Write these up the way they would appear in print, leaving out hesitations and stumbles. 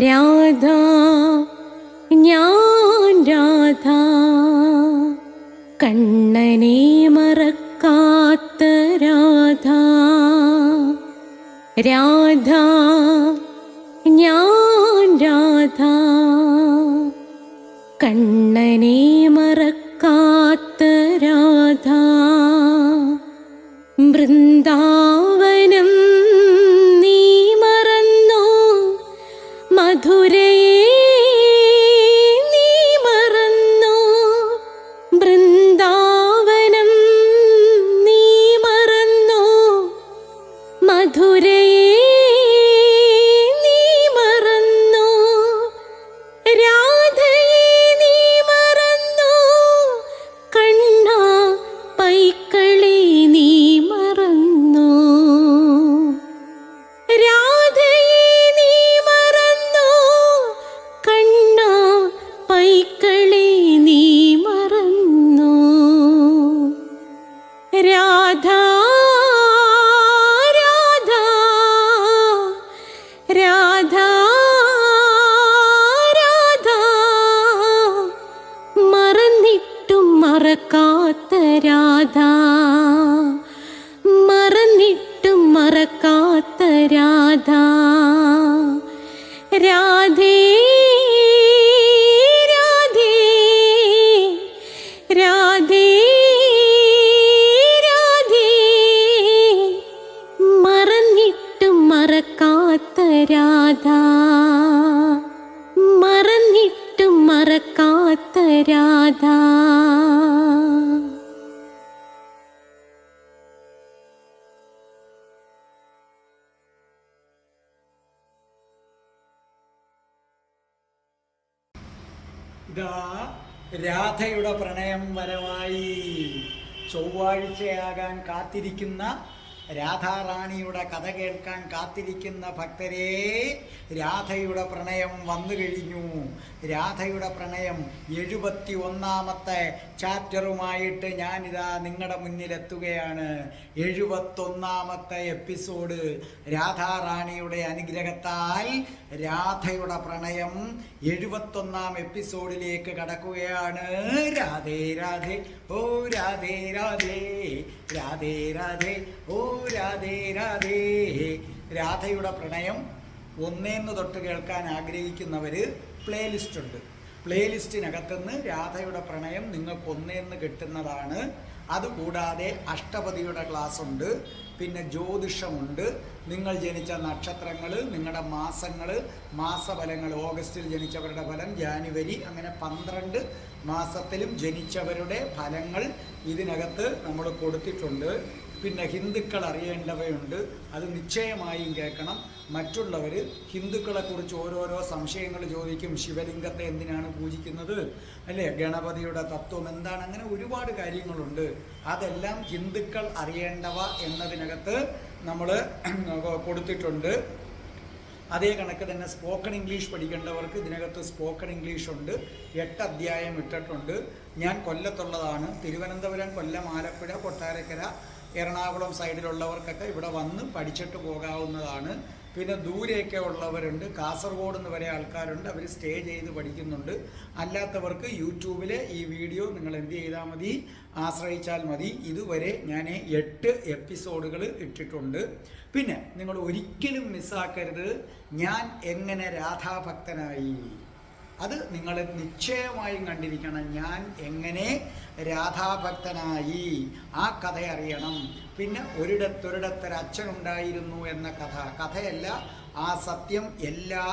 രാധ ഞാൻ രാധ കണ്ണനെ മറക്കാത്ത രാധ. രാധ ഞാൻ രാധ കണ്ണനെ മറക്കാത്ത രാധ. വൃന്ദാവനം നീ മറന്നോ, മധുരയെ നീ മറന്നോ. വൃന്ദാവനം നീ മറന്നോ, മധുരയെ നീ മറന്നോ. രാധയെ നീ മറന്നോ, കണ്ണാ പൈക്കളെ നീ മറന്നോ. രാധയെ നീ മറന്നോ, കണ്ണാ പൈക്കളെ നീ മറന്നോ. രാധ രാധ രാധ രാധ മറന്നിട്ടും മറക്കാത്ത രാധ. മറന്നിട്ടും മറക്കാത്ത രാധ. രാധേ രാധേ രാധേ രാധേ മറന്നിട്ടും മറക്കാത്ത രാധ. മറന്നിട്ടും മറക്കാത്ത രാധ. ഇതാ രാധയുടെ പ്രണയം വരവായി. ചൊവ്വാഴ്ചയാകാൻ കാത്തിരിക്കുന്ന രാധാറാണിയുടെ കഥ കേൾക്കാൻ കാത്തിരിക്കുന്ന ഭക്തരെ, രാധയുടെ പ്രണയം വന്നു കഴിഞ്ഞു. രാധയുടെ പ്രണയം 71ാമത്തെ ചാപ്റ്ററുമായിട്ട് ഞാനിതാ നിങ്ങളുടെ മുന്നിലെത്തുകയാണ്. 71ാമത്തെ എപ്പിസോഡ്. രാധാറാണിയുടെ അനുഗ്രഹത്താൽ രാധയുടെ പ്രണയം 71ാം എപ്പിസോഡിലേക്ക് കടക്കുകയാണ്. രാധേ രാധേ ഓ രാധേ രാധേ രാധേ രാധേ ഓ രാധേ രാധേ. രാധയുടെ പ്രണയം 1 തൊട്ട് കേൾക്കാൻ ആഗ്രഹിക്കുന്നവർ പ്ലേലിസ്റ്റ് ഉണ്ട്. പ്ലേലിസ്റ്റിനകത്തുനിന്ന് രാധയുടെ പ്രണയം നിങ്ങൾക്ക് 1 കിട്ടുന്നതാണ്. അതുകൂടാതെ അഷ്ടപതിയുടെ ക്ലാസ് ഉണ്ട്, പിന്നെ ജ്യോതിഷമുണ്ട്, നിങ്ങൾ ജനിച്ച നക്ഷത്രങ്ങൾ, നിങ്ങളുടെ മാസങ്ങൾ, മാസഫലങ്ങൾ, ഓഗസ്റ്റിൽ ജനിച്ചവരുടെ ഫലം, ജാനുവരി, അങ്ങനെ 12 മാസത്തിലും ജനിച്ചവരുടെ ഫലങ്ങൾ ഇതിനകത്ത് നമ്മൾ കൊടുത്തിട്ടുണ്ട്. പിന്നെ ഹിന്ദുക്കൾ അറിയേണ്ടവയുണ്ട്, അത് നിശ്ചയമായും കേൾക്കണം. മറ്റുള്ളവർ ഹിന്ദുക്കളെക്കുറിച്ച് ഓരോരോ സംശയങ്ങൾ ചോദിക്കും. ശിവലിംഗത്തെ എന്തിനാണ് പൂജിക്കുന്നത്, അല്ലേ, ഗണപതിയുടെ തത്വം എന്താണ്, അങ്ങനെ ഒരുപാട് കാര്യങ്ങളുണ്ട്. അതെല്ലാം ഹിന്ദുക്കൾ അറിയേണ്ടവ എന്നതിനകത്ത് നമ്മൾ കൊടുത്തിട്ടുണ്ട്. അതേ കണക്ക് തന്നെ സ്പോക്കൺ ഇംഗ്ലീഷ് പഠിക്കേണ്ടവർക്ക് ഇതിനകത്ത് സ്പോക്കൺ ഇംഗ്ലീഷ് ഉണ്ട്. 8 അധ്യായം ഇട്ടിട്ടുണ്ട്. ഞാൻ കൊല്ലത്തുള്ളതാണ്. തിരുവനന്തപുരം, കൊല്ലം, ആലപ്പുഴ, കൊട്ടാരക്കര, എറണാകുളം സൈഡിലുള്ളവർക്കൊക്കെ ഇവിടെ വന്ന് പഠിച്ചിട്ട് പോകാവുന്നതാണ്. പിന്നെ ദൂരെയൊക്കെ ഉള്ളവരുണ്ട്, കാസർഗോഡ് നിന്ന് വരെ ആൾക്കാരുണ്ട്, അവർ സ്റ്റേ ചെയ്ത് പഠിക്കുന്നുണ്ട്. അല്ലാത്തവർക്ക് യൂട്യൂബിലെ ഈ വീഡിയോ നിങ്ങൾ എന്ത് ചെയ്താൽ മതി, ആശ്രയിച്ചാൽ മതി. ഇതുവരെ ഞാൻ 8 എപ്പിസോഡുകൾ ഇട്ടിട്ടുണ്ട്. പിന്നെ നിങ്ങൾ ഒരിക്കലും മിസ്സാക്കരുത്, ഞാൻ എങ്ങനെ രാധാഭക്തനായി. അത് നിങ്ങൾ നിശ്ചയമായും കണ്ടിരിക്കണം. ഞാൻ എങ്ങനെ രാധാഭക്തനായി, ആ കഥ അറിയണം. പിന്നെ ഒരിടത്തൊരിടത്തൊരച്ഛനുണ്ടായിരുന്നു എന്ന കഥയല്ല, ആ സത്യം എല്ലാ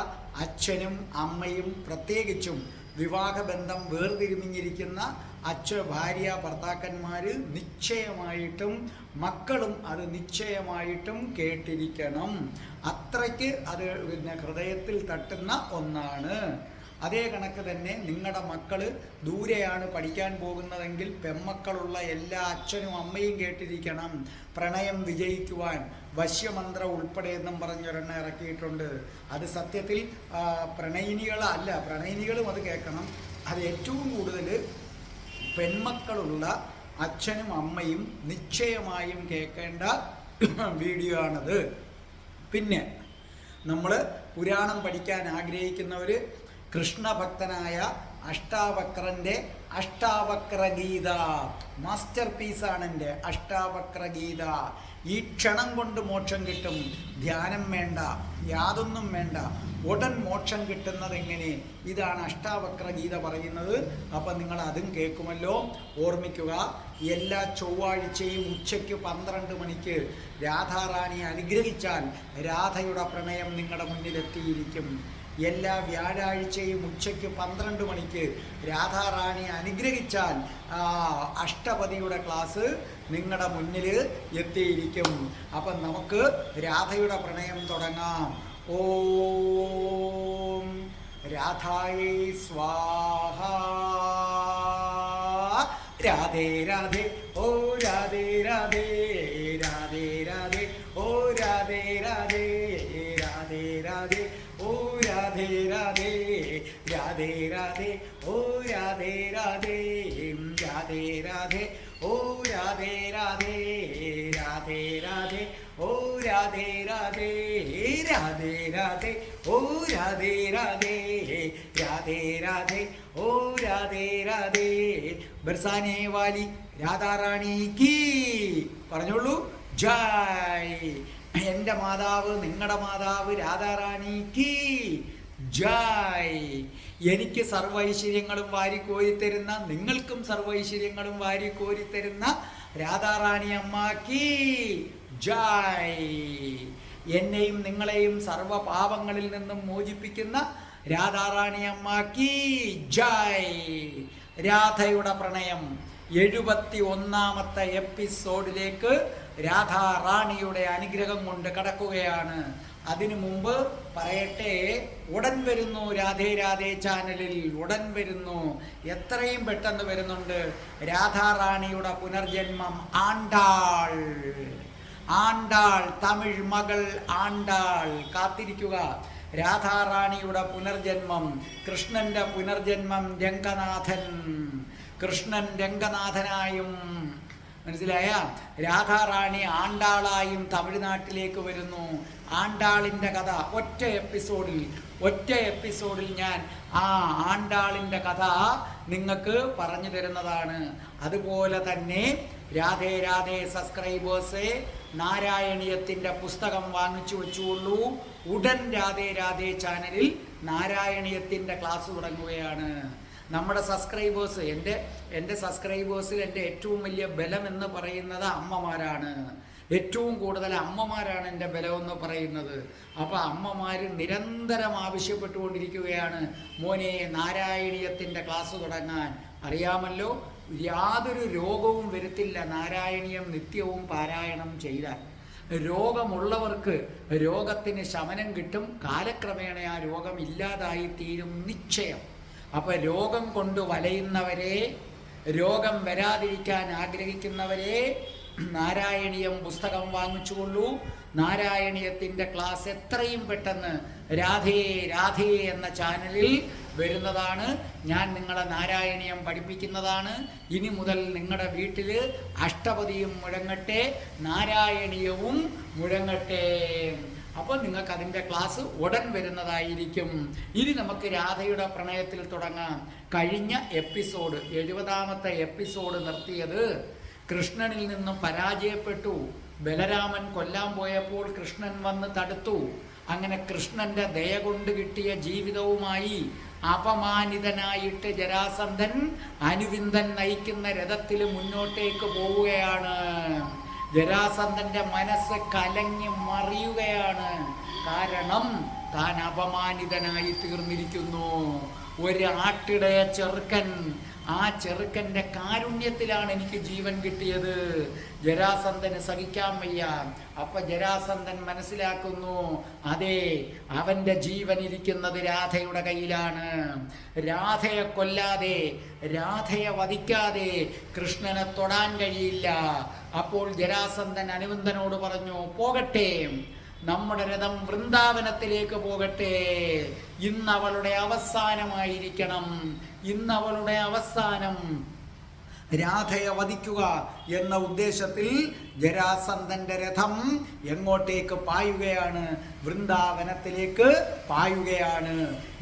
അച്ഛനും അമ്മയും, പ്രത്യേകിച്ചും വിവാഹബന്ധം വേർതിരിഞ്ഞിരിക്കുന്ന ഭാര്യ ഭർത്താക്കന്മാർ നിശ്ചയമായിട്ടും, മക്കളും അത് നിശ്ചയമായിട്ടും കേട്ടിരിക്കണം. അത്രയ്ക്ക് അത് പിന്നെ ഹൃദയത്തിൽ തട്ടുന്ന ഒന്നാണ്. അതേ കണക്ക് തന്നെ നിങ്ങളുടെ മക്കൾ ദൂരെയാണ് പഠിക്കാൻ പോകുന്നതെങ്കിൽ പെമ്മക്കളുള്ള എല്ലാ അച്ഛനും അമ്മയും കേട്ടിരിക്കണം. പ്രണയം വിജയിക്കുവാൻ വശ്യമന്ത്രം ഉൾപ്പെടെ എന്നും പറഞ്ഞൊരെണ്ണം ഇറക്കിയിട്ടുണ്ട്. അത് സത്യത്തിൽ പ്രണയിനികളല്ല, പ്രണയിനികളും അത് കേൾക്കണം. അത് ഏറ്റവും കൂടുതൽ പെൺമക്കളുള്ള അച്ഛനും അമ്മയും നിശ്ചയമായും കേൾക്കേണ്ട വീഡിയോ ആണത്. പിന്നെ നമ്മൾ പുരാണം പഠിക്കാൻ ആഗ്രഹിക്കുന്നവർ കൃഷ്ണഭക്തനായ അഷ്ടാവക്രൻ്റെ അഷ്ടാവക്ര ഗീത മാസ്റ്റർ പീസാണ് എൻ്റെ അഷ്ടാവക്ര ഗീത. ഈ ക്ഷണം കൊണ്ട് മോക്ഷം കിട്ടും. ധ്യാനം വേണ്ട, യാതൊന്നും വേണ്ട, ഉടൻ മോക്ഷം കിട്ടുന്നത് എങ്ങനെ? ഇതാണ് അഷ്ടാവക്ര ഗീത പറയുന്നത്. അപ്പം നിങ്ങൾ അതും കേൾക്കുമല്ലോ. ഓർമ്മിക്കുക, എല്ലാ ചൊവ്വാഴ്ചയും ഉച്ചയ്ക്ക് 12 മണിക്ക് രാധാറാണിയെ അനുഗ്രഹിച്ചാൽ രാധയുടെ പ്രണയം നിങ്ങളുടെ മുന്നിലെത്തിയിരിക്കും. എല്ലാ വ്യാഴാഴ്ചയും ഉച്ചയ്ക്ക് 12 മണിക്ക് രാധാറാണിയെ അനുഗ്രഹിച്ചാൽ അഷ്ടപതിയുടെ ക്ലാസ് നിങ്ങളുടെ മുന്നിൽ എത്തിയിരിക്കും. അപ്പം നമുക്ക് രാധയുടെ പ്രണയം തുടങ്ങാം. ഓം രാധായേ സ്വാഹ. രാധേ രാധേ ഓ രാധേ രാധേ രാധേ രാധേ ഓ രാധേ രാധേ രാധേ രാധേ ഓ രാധേ രാധേ രാധേ രാധേ ഓ രാധേ രാധേ രാധേ രാധേ ഓ രാധേ രാധേ രാധേ രാധേ ഓ രാധേ രാധേ രാധേ രാധേ ഓ രാധേ രാധേ രാധേ രാധേ ഓ രാധേ രാധേ. ബർസാനെ വാലി രാധാറാണി കീ. പറഞ്ഞോളൂ, ജയ്. എൻ്റെ മാതാവ്, നിങ്ങളുടെ മാതാവ് രാധാറാണി കീ ജയ്. എനിക്ക് സർവൈശ്വര്യങ്ങളും വാരിക്കോരിത്തരുന്ന, നിങ്ങൾക്കും സർവൈശ്വര്യങ്ങളും വാരിക്കോരിത്തരുന്ന രാധാറാണി അമ്മാക്കി ജയ്. എന്നെയും നിങ്ങളെയും സർവ പാപങ്ങളിൽ നിന്നും മോചിപ്പിക്കുന്ന രാധാറാണി അമ്മാക്കി ജയ്. രാധയുടെ പ്രണയം 71ാമത്തെ എപ്പിസോഡിലേക്ക് രാധാറാണിയുടെ അനുഗ്രഹം കൊണ്ട് കടക്കുകയാണ്. അതിനു മുമ്പ് പറയട്ടെ, ഉടൻ വരുന്നു രാധേ രാധേ ചാനലിൽ, ഉടൻ വരുന്നു, എത്രയും പെട്ടെന്ന് വരുന്നുണ്ട്. രാധാറാണിയുടെ പുനർജന്മം ആണ്ടാൾ. ആണ്ടാൾ, തമിഴ് മകൾ ആണ്ടാൾ. കാത്തിരിക്കുക. രാധാറാണിയുടെ പുനർജന്മം, കൃഷ്ണന്റെ പുനർജന്മം രംഗനാഥൻ. കൃഷ്ണൻ രംഗനാഥനായും, മനസ്സിലായ, രാധാറാണി ആണ്ടാളായും തമിഴ്നാട്ടിലേക്ക് വരുന്നു. ആണ്ടാളിൻ്റെ കഥ ഒറ്റ എപ്പിസോഡിൽ ഞാൻ ആ ആണ്ടാളിൻ്റെ കഥ നിങ്ങൾക്ക് പറഞ്ഞു തരുന്നതാണ്. അതുപോലെ തന്നെ രാധേ രാധേ സബ്സ്ക്രൈബേഴ്സെ, നാരായണീയത്തിൻ്റെ പുസ്തകം വാങ്ങിച്ചു വെച്ചുകൊള്ളൂ. ഉടൻ രാധേ രാധേ ചാനലിൽ നാരായണീയത്തിൻ്റെ ക്ലാസ് തുടങ്ങുകയാണ്. നമ്മുടെ സബ്സ്ക്രൈബേഴ്സ്, എൻ്റെ സബ്സ്ക്രൈബേഴ്സിൽ എൻ്റെ ഏറ്റവും വലിയ ബലം എന്ന് പറയുന്നത് അമ്മമാരാണ്. ഏറ്റവും കൂടുതൽ അമ്മമാരാണ് എൻ്റെ ബലമെന്ന് പറയുന്നത്. അപ്പോൾ അമ്മമാർ നിരന്തരം ആവശ്യപ്പെട്ടുകൊണ്ടിരിക്കുകയാണ്, മോനെ നാരായണീയത്തിൻ്റെ ക്ലാസ് തുടങ്ങാൻ. അറിയാമല്ലോ, യാതൊരു രോഗവും വരുത്തില്ല നാരായണീയം നിത്യവും പാരായണം ചെയ്താൽ. രോഗമുള്ളവർക്ക് രോഗത്തിന് ശമനം കിട്ടും. കാലക്രമേണ ആ രോഗം ഇല്ലാതായി തീരും നിശ്ചയം. അപ്പം രോഗം കൊണ്ട് വലയുന്നവരെ, രോഗം വരാതിരിക്കാൻ ആഗ്രഹിക്കുന്നവരെ നാരായണീയം പുസ്തകം വാങ്ങിച്ചുകൊള്ളൂ. നാരായണീയത്തിൻ്റെ ക്ലാസ് എത്രയും പെട്ടെന്ന് രാധേ രാധേ എന്ന ചാനലിൽ വരുന്നതാണ്. ഞാൻ നിങ്ങളെ നാരായണീയം പഠിപ്പിക്കുന്നതാണ്. ഇനി മുതൽ നിങ്ങളുടെ വീട്ടിൽ അഷ്ടപതിയും മുഴങ്ങട്ടെ, നാരായണീയവും മുഴങ്ങട്ടെ. അപ്പോൾ നിങ്ങൾക്ക് അതിൻ്റെ ക്ലാസ് ഉടൻ വരുന്നതായിരിക്കും. ഇനി നമുക്ക് രാധയുടെ പ്രണയത്തിൽ തുടങ്ങാം. കഴിഞ്ഞ എപ്പിസോഡ് 70ാമത്തെ എപ്പിസോഡ് നിർത്തിയത് കൃഷ്ണനിൽ നിന്നും പരാജയപ്പെട്ടു. ബലരാമൻ കൊല്ലാൻ പോയപ്പോൾ കൃഷ്ണൻ വന്ന് തടുത്തു. അങ്ങനെ കൃഷ്ണന്റെ ദയ കൊണ്ട് കിട്ടിയ ജീവിതവുമായി അപമാനിതനായിട്ട് ജരാസന്ധൻ അനുവിന്ദൻ നയിക്കുന്ന രഥത്തിൽ മുന്നോട്ടേക്ക് പോവുകയാണ്. ജരാസന്ധന്റെ മനസ്സ് കലങ്ങി മറിയുകയാണ്. കാരണം താൻ അപമാനിതനായി തീർന്നിരിക്കുന്നു. ഒരു ആട്ടിടയ ചെറുക്കൻ, ആ ചെറുക്കൻ്റെ കാരുണ്യത്തിലാണ് എനിക്ക് ജീവൻ കിട്ടിയത്. ജരാസന്ധന് സഹിക്കാൻ വയ്യ. അപ്പൊ ജരാസന്ധൻ മനസ്സിലാക്കുന്നു, അതെ, അവന്റെ ജീവൻ ഇരിക്കുന്നത് രാധയുടെ കയ്യിലാണ്. രാധയെ കൊല്ലാതെ, രാധയെ വധിക്കാതെ കൃഷ്ണനെ തൊടാൻ കഴിയില്ല. അപ്പോൾ ജരാസന്ധൻ അനുവിന്ദനോട് പറഞ്ഞു, പോകട്ടെ, നമ്മുടെ രഥം വൃന്ദാവനത്തിലേക്ക് പോകട്ടെ. ഇന്നവളുടെ അവസാനമായിരിക്കണം, ഇന്നവളുടെ അവസാനം. രാധയെ വധിക്കുക എന്ന ഉദ്ദേശത്തിൽ ജരാസന്ധന്റെ രഥം എങ്ങോട്ടേക്ക് പായുകയാണ്? വൃന്ദാവനത്തിലേക്ക് പായുകയാണ്.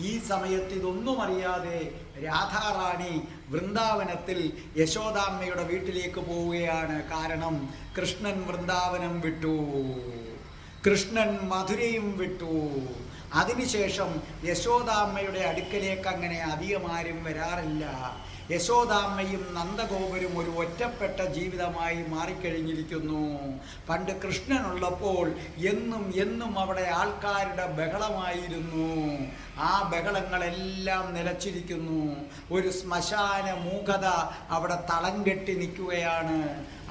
ഈ സമയത്ത് ഇതൊന്നും അറിയാതെ രാധാറാണി വൃന്ദാവനത്തിൽ യശോദാമ്മയുടെ വീട്ടിലേക്ക് പോവുകയാണ്. കാരണം കൃഷ്ണൻ വൃന്ദാവനം വിട്ടു, കൃഷ്ണൻ മധുരയും വിട്ടു. അതിനുശേഷം യശോദാമ്മയുടെ അടുക്കലേക്ക് അങ്ങനെ അധികം ആരും വരാറില്ല. യശോദാമ്മയും നന്ദഗോപരും ഒരു ഒറ്റപ്പെട്ട ജീവിതമായി മാറിക്കഴിഞ്ഞിരിക്കുന്നു. പണ്ട് കൃഷ്ണനുള്ളപ്പോൾ എന്നും എന്നും അവിടെ ആൾക്കാരുടെ ബഹളമായിരുന്നു. ആ ബഹളങ്ങളെല്ലാം നിലച്ചിരിക്കുന്നു. ഒരു ശ്മശാന മൂകത അവിടെ തളം കെട്ടി നിൽക്കുകയാണ്.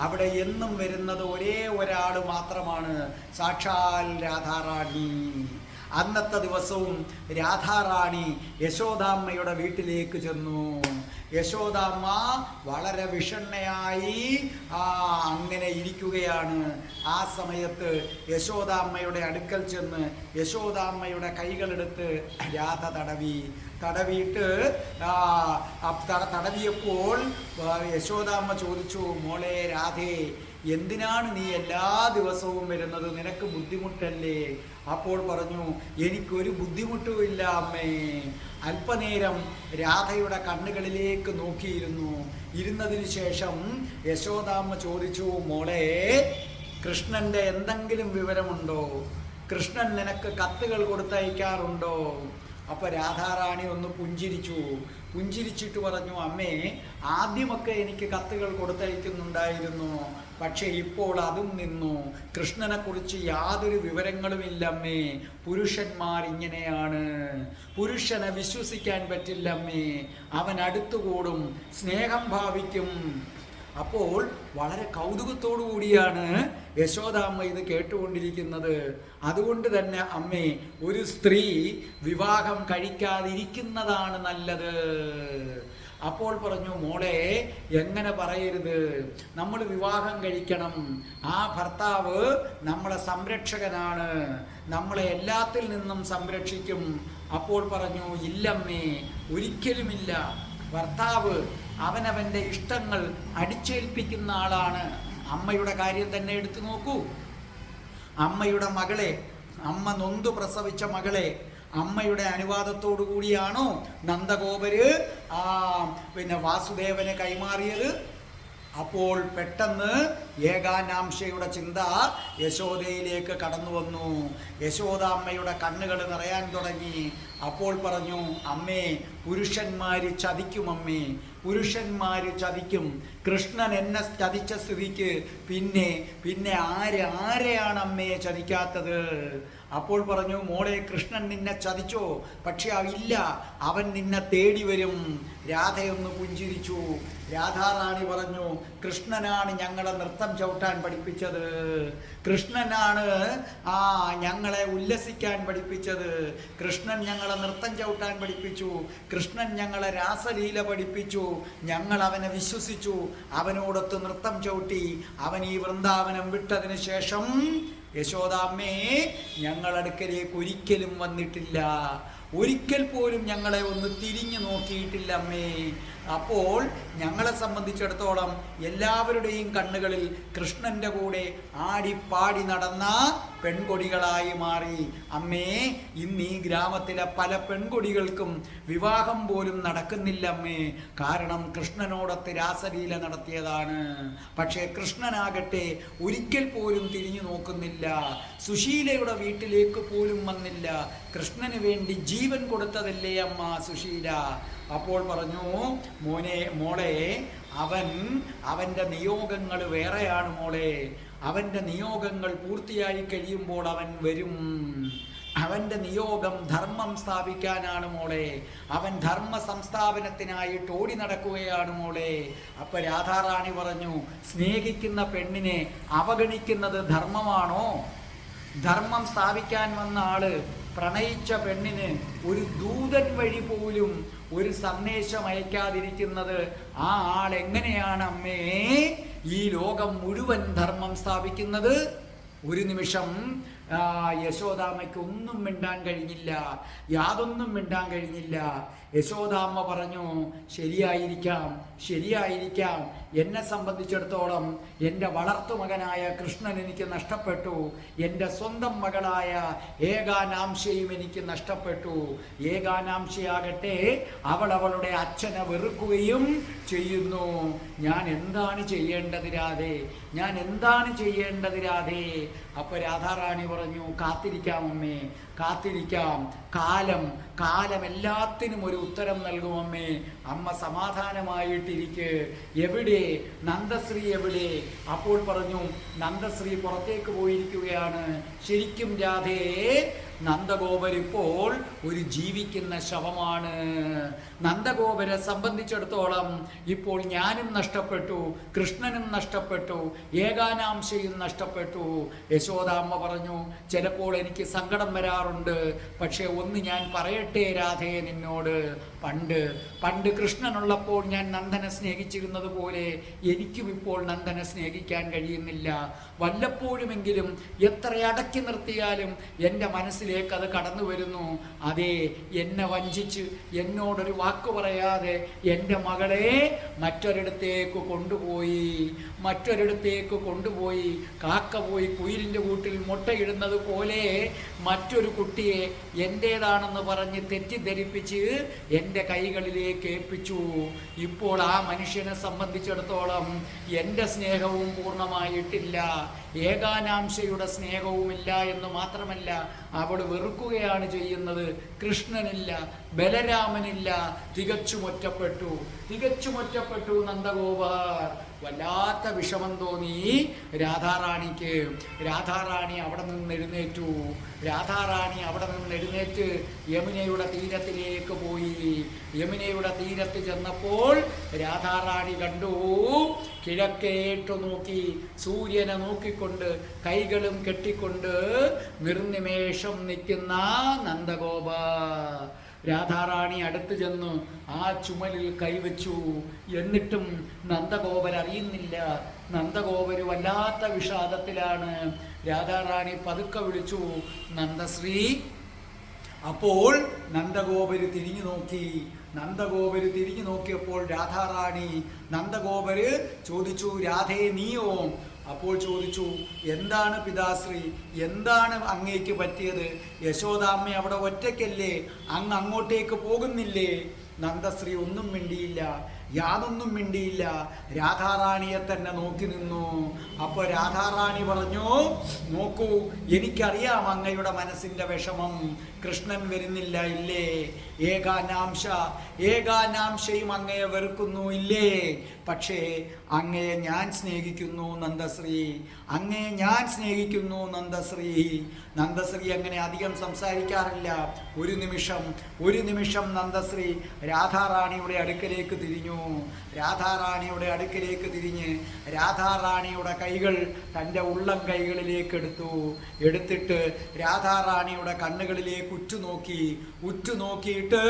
അവിടെ എന്നും വരുന്നത് ഒരേ ഒരാൾ മാത്രമാണ്, സാക്ഷാൽ രാധാറാണി. അന്നത്തെ ദിവസവും രാധാറാണി യശോദാമ്മയുടെ വീട്ടിലേക്ക് ചെന്നു. യശോദാമ്മ വളരെ വിഷണ്ണയായി അങ്ങനെ ഇരിക്കുകയാണ്. ആ സമയത്ത് യശോദാമ്മയുടെ അടുക്കൽ ചെന്ന് യശോദാമ്മയുടെ കൈകളെടുത്ത് രാധ തടവിയിട്ട് തടവിയപ്പോൾ യശോദാമ്മ ചോദിച്ചു, മോളെ രാധേ, എന്തിനാണ് നീ എല്ലാ ദിവസവും വരുന്നത്? നിനക്ക് ബുദ്ധിമുട്ടല്ലേ? അപ്പോൾ പറഞ്ഞു, എനിക്കൊരു ബുദ്ധിമുട്ടുമില്ല അമ്മേ. അല്പനേരം രാധയുടെ കണ്ണുകളിലേക്ക് ഇരുന്നതിന് ശേഷം യശോദാമ്മ ചോദിച്ചു, മോളെ, കൃഷ്ണന്റെ എന്തെങ്കിലും വിവരമുണ്ടോ? കൃഷ്ണൻ നിനക്ക് കത്തുകൾ കൊടുത്തയക്കാറുണ്ടോ? അപ്പൊ രാധാറാണി ഒന്ന് പുഞ്ചിരിച്ചിട്ട് പറഞ്ഞു, അമ്മേ, ആദ്യമൊക്കെ എനിക്ക് കത്തുകൾ കൊടുത്തയക്കുന്നുണ്ടായിരുന്നു, പക്ഷെ ഇപ്പോൾ അതും നിന്നു. കൃഷ്ണനെ കുറിച്ച് യാതൊരു വിവരങ്ങളുമില്ല അമ്മേ. പുരുഷന്മാർ ഇങ്ങനെയാണ്, പുരുഷനെ വിശ്വസിക്കാൻ പറ്റില്ലമ്മേ. അവൻ അടുത്തുകൂടും, സ്നേഹം ഭാവിക്കും. അപ്പോൾ വളരെ കൗതുകത്തോടു കൂടിയാണ് യശോദാമ്മ ഇത് കേട്ടുകൊണ്ടിരിക്കുന്നത്. അതുകൊണ്ട് തന്നെ അമ്മേ, ഒരു സ്ത്രീ വിവാഹം കഴിക്കാതിരിക്കുന്നതാണ് നല്ലത്. അപ്പോൾ പറഞ്ഞു, മോളെ, എങ്ങനെ പറയരുത്, നമ്മൾ വിവാഹം കഴിക്കണം. ആ ഭർത്താവ് നമ്മളെ സംരക്ഷകനാണ്, നമ്മളെ എല്ലാത്തിൽ നിന്നും സംരക്ഷിക്കും. അപ്പോൾ പറഞ്ഞു, ഇല്ലമ്മേ, ഒരിക്കലുമില്ല. ഭർത്താവ് അവനവൻ്റെ ഇഷ്ടങ്ങൾ അടിച്ചേൽപ്പിക്കുന്ന ആളാണ്. അമ്മയുടെ കാര്യം തന്നെ എടുത്തു നോക്കൂ. അമ്മയുടെ മകളെ, അമ്മ നൊന്തു പ്രസവിച്ച മകളെ അമ്മയുടെ അനുവാദത്തോടു കൂടിയാണോ നന്ദഗോപര് വാസുദേവനെ കൈമാറിയത്? അപ്പോൾ പെട്ടെന്ന് ഏകാനാംശയുടെ ചിന്ത യശോദയിലേക്ക് കടന്നു വന്നു. യശോദാമ്മയുടെ കണ്ണുകൾ നിറയാൻ തുടങ്ങി. അപ്പോൾ പറഞ്ഞു, അമ്മേ, പുരുഷന്മാര് ചതിക്കും അമ്മേ, പുരുഷന്മാര് ചതിക്കും. കൃഷ്ണൻ എന്നെ ചതിച്ച സ്ഥിതിക്ക് പിന്നെ ആരെയാണ് അമ്മയെ ചതിക്കാത്തത്? അപ്പോൾ പറഞ്ഞു, മോളെ, കൃഷ്ണൻ നിന്നെ ചതിച്ചോ? പക്ഷെ ഇല്ല, അവൻ നിന്നെ തേടി വരും. രാധയൊന്ന് പുഞ്ചിരിച്ചു. രാധാറാണി പറഞ്ഞു, കൃഷ്ണനാണ് ഞങ്ങളെ നൃത്തം ചവിട്ടാൻ പഠിപ്പിച്ചത്, കൃഷ്ണനാണ് ഞങ്ങളെ ഉല്ലസിക്കാൻ പഠിപ്പിച്ചത്, കൃഷ്ണൻ ഞങ്ങളെ നൃത്തം ചവിട്ടാൻ പഠിപ്പിച്ചു, കൃഷ്ണൻ ഞങ്ങളെ രാസലീല പഠിപ്പിച്ചു. ഞങ്ങൾ അവനെ വിശ്വസിച്ചു, അവനോടൊത്ത് നൃത്തം ചവിട്ടി. അവൻ ഈ വൃന്ദാവനം വിട്ടതിന് ശേഷം യശോദാമ്മേ ഞങ്ങളടുക്കലേക്ക് ഒരിക്കലും വന്നിട്ടില്ല, ഒരിക്കൽ പോലും ഞങ്ങളെ ഒന്ന് തിരിഞ്ഞു നോക്കിയിട്ടില്ല അമ്മേ. അപ്പോൾ ഞങ്ങളെ സംബന്ധിച്ചിടത്തോളം എല്ലാവരുടെയും കണ്ണുകളിൽ കൃഷ്ണൻ്റെ കൂടെ ആടിപ്പാടി നടന്ന പെൺകൊടികളായി മാറി. അമ്മേ, ഇന്ന് ഈ ഗ്രാമത്തിലെ പല പെൺകൊടികൾക്കും വിവാഹം പോലും നടക്കുന്നില്ല അമ്മേ. കാരണം കൃഷ്ണനോടൊത്ത് രാസലീല നടത്തിയതാണ്. പക്ഷേ കൃഷ്ണനാകട്ടെ ഒരിക്കൽ പോലും തിരിഞ്ഞു നോക്കുന്നില്ല, സുശീലയുടെ വീട്ടിലേക്ക് പോലും വന്നില്ല. കൃഷ്ണന് വേണ്ടി ജീവൻ കൊടുത്തതല്ലേ അമ്മ സുശീല. അപ്പോൾ പറഞ്ഞു, മോളെ, അവൻ്റെ നിയോഗങ്ങൾ വേറെയാണ് മോളെ. അവൻ്റെ നിയോഗങ്ങൾ പൂർത്തിയായി കഴിയുമ്പോൾ അവൻ വരും. അവൻ്റെ നിയോഗം ധർമ്മം സ്ഥാപിക്കാനാണ് മോളെ. അവൻ ധർമ്മ സംസ്ഥാപനത്തിനായിട്ട് ഓടി നടക്കുകയാണ് മോളെ. അപ്പൊ രാധാറാണി പറഞ്ഞു, സ്നേഹിക്കുന്ന പെണ്ണിനെ അവഗണിക്കുന്നത് ധർമ്മമാണോ? ധർമ്മം സ്ഥാപിക്കാൻ വന്ന ആള് പ്രണയിച്ച പെണ്ണിന് ഒരു ദൂതൻ വഴി പോലും ഒരു സന്ദേശം അയക്കാതിരിക്കുന്നത് ആ ആൾ എങ്ങനെയാണ് അമ്മേ ഈ ലോകം മുഴുവൻ ധർമ്മം സ്ഥാപിക്കുന്നത്? ഒരു നിമിഷം യശോദാമ്മയ്ക്ക് ഒന്നും മിണ്ടാൻ കഴിഞ്ഞില്ല, യാതൊന്നും മിണ്ടാൻ കഴിഞ്ഞില്ല. യശോദാമ്മ പറഞ്ഞു, ശരിയായിരിക്കാം, ശരിയായിരിക്കാം. എന്നെ സംബന്ധിച്ചിടത്തോളം എൻ്റെ വളർത്തുമകനായ കൃഷ്ണൻ എനിക്ക് നഷ്ടപ്പെട്ടു, എൻ്റെ സ്വന്തം മകളായ ഏകാനാംശയും എനിക്ക് നഷ്ടപ്പെട്ടു. ഏകാനാംശയാകട്ടെ അവൾ അവളുടെ അച്ഛനെ വെറുക്കുകയും ചെയ്യുന്നു. ഞാൻ എന്താണ് ചെയ്യേണ്ടത് രാധേ, ഞാൻ എന്താണ് ചെയ്യേണ്ടത് രാധേ? അപ്പൊ രാധാറാണി പറഞ്ഞു, കാത്തിരിക്കാം അമ്മേ, കാത്തിരിക്കാം. കാലം എല്ലാത്തിനും ഒരു ഉത്തരം നൽകും അമ്മേ. അമ്മ സമാധാനമായിട്ടിരിക്ക്. എവിടെ നന്ദശ്രീ, എവിടെ? അപ്പോൾ പറഞ്ഞു, നന്ദശ്രീ പുറത്തേക്ക് പോയിരിക്കുകയാണ്. ശരിക്കും രാധേ, നന്ദഗോപർ ഇപ്പോൾ ഒരു ജീവിക്കുന്ന ശവമാണ്. നന്ദഗോപരെ സംബന്ധിച്ചിടത്തോളം ഇപ്പോൾ ഞാനും നഷ്ടപ്പെട്ടു, കൃഷ്ണനും നഷ്ടപ്പെട്ടു, ഏകാനാംശയും നഷ്ടപ്പെട്ടു. യശോദാമ്മ പറഞ്ഞു, ചിലപ്പോൾ എനിക്ക് സങ്കടം വരാറുണ്ട്, പക്ഷെ ഒന്ന് ഞാൻ പറയട്ടെ രാധേ നിന്നോട്, പണ്ട് കൃഷ്ണനുള്ളപ്പോൾ ഞാൻ നന്ദനെ സ്നേഹിച്ചിരുന്നത് പോലെ എനിക്കും ഇപ്പോൾ നന്ദനെ സ്നേഹിക്കാൻ കഴിയുന്നില്ല. വല്ലപ്പോഴുമെങ്കിലും എത്ര അടക്കി നിർത്തിയാലും എൻ്റെ മനസ്സിലേക്ക് അത് കടന്നു വരുന്നു. അതെ, എന്നെ വഞ്ചിച്ച് എന്നോടൊരു വാക്ക് പറയാതെ എൻ്റെ മകളെ മറ്റൊരിടത്തേക്ക് കൊണ്ടുപോയി കാക്ക പോയി കുയിലിൻ്റെ കൂട്ടിൽ മുട്ടയിടുന്നത് പോലെ മറ്റൊരു കുട്ടിയെ എൻ്റേതാണെന്ന് പറഞ്ഞ് തെറ്റിദ്ധരിപ്പിച്ച് എൻ്റെ കൈകളിലേക്ക് ഏൽപ്പിച്ചു. ഇപ്പോൾ ആ മനുഷ്യനെ സംബന്ധിച്ചിടത്തോളം എൻ്റെ സ്നേഹവും പൂർണ്ണമായിട്ടില്ല, ഏകാനാംശയുടെ സ്നേഹവുമില്ല എന്ന് മാത്രമല്ല, അവൾ വെറുക്കുകയാണ് ചെയ്യുന്നത്. കൃഷ്ണനില്ല, ബലരാമനില്ല, തികച്ചും ഒറ്റപ്പെട്ടു നന്ദഗോപർ. വല്ലാത്ത വിഷമം തോന്നി രാധാറാണിക്ക്. രാധാറാണി അവിടെ നിന്ന് എഴുന്നേറ്റ് യമുനയുടെ തീരത്തിലേക്ക് പോയി. യമുനയുടെ തീരത്ത് ചെന്നപ്പോൾ രാധാറാണി കണ്ടു, കിഴക്കേട്ടു നോക്കി സൂര്യനെ നോക്കിക്കൊണ്ട് കൈകളും കെട്ടിക്കൊണ്ട് നിർനിമേഷം നിൽക്കുന്ന നന്ദഗോപ. രാധാറാണി അടുത്ത് ചെന്ന് ആ ചുമലിൽ കൈവച്ചു. എന്നിട്ടും നന്ദഗോപർ അറിയുന്നില്ല. നന്ദഗോപർ വല്ലാത്ത വിഷാദത്തിലാണ്. രാധാറാണി പതുക്കെ വിളിച്ചു, നന്ദശ്രീ. അപ്പോൾ നന്ദഗോപർ തിരിഞ്ഞു നോക്കിയപ്പോൾ രാധാറാണി നന്ദഗോപർ ചോദിച്ചു, രാധേ നീയോ? അപ്പോൾ ചോദിച്ചു, എന്താണ് പിതാശ്രീ, എന്താണ് അങ്ങേക്ക് പറ്റിയത്? യശോദാമ്മ അവിടെ ഒറ്റയ്ക്കല്ലേ, അങ്ങ് അങ്ങോട്ടേക്ക് പോകുന്നില്ലേ? നന്ദശ്രീ ഒന്നും മിണ്ടിയില്ല, യാതൊന്നും മിണ്ടിയില്ല. രാധാറാണിയെ തന്നെ നോക്കി നിന്നു. അപ്പോൾ രാധാറാണി പറഞ്ഞു, നോക്കൂ, എനിക്കറിയാം അങ്ങയുടെ മനസ്സിൻ്റെ വിഷമം. കൃഷ്ണൻ വരുന്നില്ല ഇല്ലേ? ഏകാനാംശയും അങ്ങയെ വെറുക്കുന്നു ഇല്ലേ? പക്ഷേ അങ്ങയെ ഞാൻ സ്നേഹിക്കുന്നു നന്ദശ്രീ, നന്ദശ്രീ അങ്ങനെ അധികം സംസാരിക്കാറില്ല. ഒരു നിമിഷം നന്ദശ്രീ രാധാറാണിയുടെ അടുക്കലേക്ക് തിരിഞ്ഞു. രാധാറാണിയുടെ കൈകൾ തൻ്റെ ഉള്ളം കൈകളിലേക്ക് എടുത്തിട്ട് രാധാറാണിയുടെ കണ്ണുകളിലേക്ക് ഉറ്റുനോക്കിയിട്ട്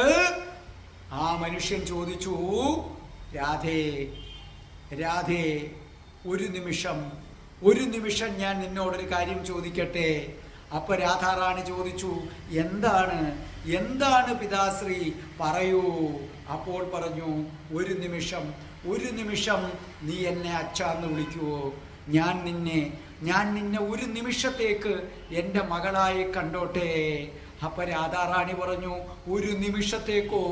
ആ മനുഷ്യൻ ചോദിച്ചു, രാധേ, ഒരു നിമിഷം ഞാൻ നിന്നോടൊരു കാര്യം ചോദിക്കട്ടെ? അപ്പൊ രാധാറാണി ചോദിച്ചു, എന്താണ് പിതാശ്രീ, പറയൂ. അപ്പോൾ പറഞ്ഞു, ഒരു നിമിഷം നീ എന്നെ അച്ഛാന്ന് വിളിക്കുവോ? ഞാൻ നിന്നെ ഒരു നിമിഷത്തേക്ക് എൻ്റെ മകളായി കണ്ടോട്ടെ. അപ്പൊ രാധാറാണി പറഞ്ഞു, ഒരു നിമിഷത്തേക്കോ?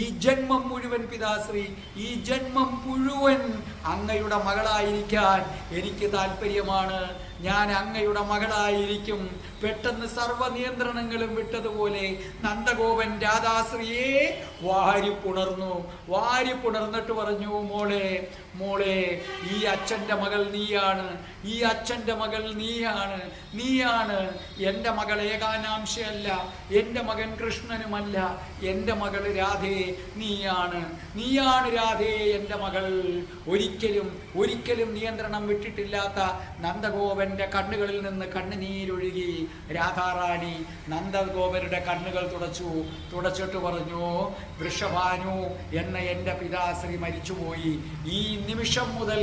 ഈ ജന്മം മുഴുവൻ പിതാശ്രീ, ഈ ജന്മം മുഴുവൻ അങ്ങയുടെ മകളായിരിക്കാൻ എനിക്ക് താല്പര്യമാണ്. ഞാൻ അങ്ങയുടെ മകളായിരിക്കും. പെട്ടെന്ന് സർവ്വ നിയന്ത്രണങ്ങളും വിട്ടതുപോലെ നന്ദഗോപൻ രാധാശ്രീയെ വാരി പുണർന്നിട്ട് പറഞ്ഞു, മോളെ, ഈ അച്ഛൻ്റെ മകൾ നീയാണ്. എൻ്റെ മകൾ ഏകാനാംശയല്ല, എൻ്റെ മകൻ കൃഷ്ണനുമല്ല, എൻ്റെ മകൾ രാധേ നീയാണ് രാധേ എൻ്റെ മകൾ. ഒരിക്കലും നിയന്ത്രണം വിട്ടിട്ടില്ലാത്ത നന്ദഗോപന്റെ കണ്ണുകളിൽ നിന്ന് കണ്ണുനീരൊഴുകി. രാധാറാണി നന്ദഗോപരുടെ കണ്ണുകൾ തുടച്ചിട്ട് പറഞ്ഞു, വൃഷഭാനു എന്ന എൻ്റെ പിതാശ്രീ മരിച്ചുപോയി. ഈ നിമിഷം മുതൽ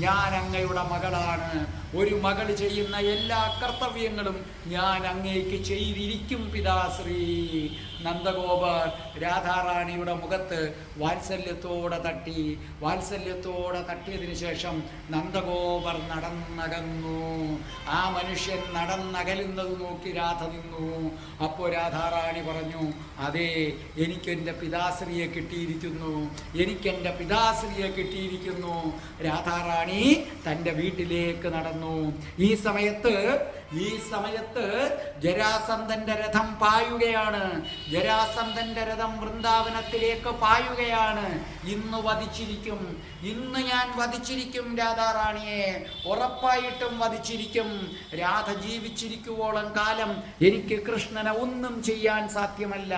ഞാൻ അങ്ങയുടെ മകളാണ്. ഒരു മകൾ ചെയ്യുന്ന എല്ലാ കർത്തവ്യങ്ങളും ഞാൻ അങ്ങേക്ക് ചെയ്തിരിക്കും പിതാശ്രീ. നന്ദഗോപർ രാധാറാണിയുടെ മുഖത്ത് വാത്സല്യത്തോടെ തട്ടിയതിനു ശേഷം നന്ദഗോപർ നടന്നകന്നു. ആ മനുഷ്യൻ നടന്നകലുന്നത് നോക്കി രാധ നിന്നു. അപ്പോൾ രാധാറാണി പറഞ്ഞു, അതെ, എനിക്കെൻ്റെ പിതാശ്രീയെ കിട്ടിയിരിക്കുന്നു. രാധാറാണി തൻ്റെ വീട്ടിലേക്ക് നടന്നു. ഈ സമയത്ത് ജരാസന്ധന്റെ രഥം പായുകയാണ്. ജരാസന്ധന്റെ രഥം വൃന്ദാവനത്തിലേക്ക് പായുകയാണ്. ഇന്ന് ഞാൻ വധിച്ചിരിക്കും രാധാറാണിയെ, ഉറപ്പായിട്ടും വധിച്ചിരിക്കും. രാധ ജീവിച്ചിരിക്കുവോളം കാലം എനിക്ക് കൃഷ്ണനെ ഒന്നും ചെയ്യാൻ സാധ്യമല്ല.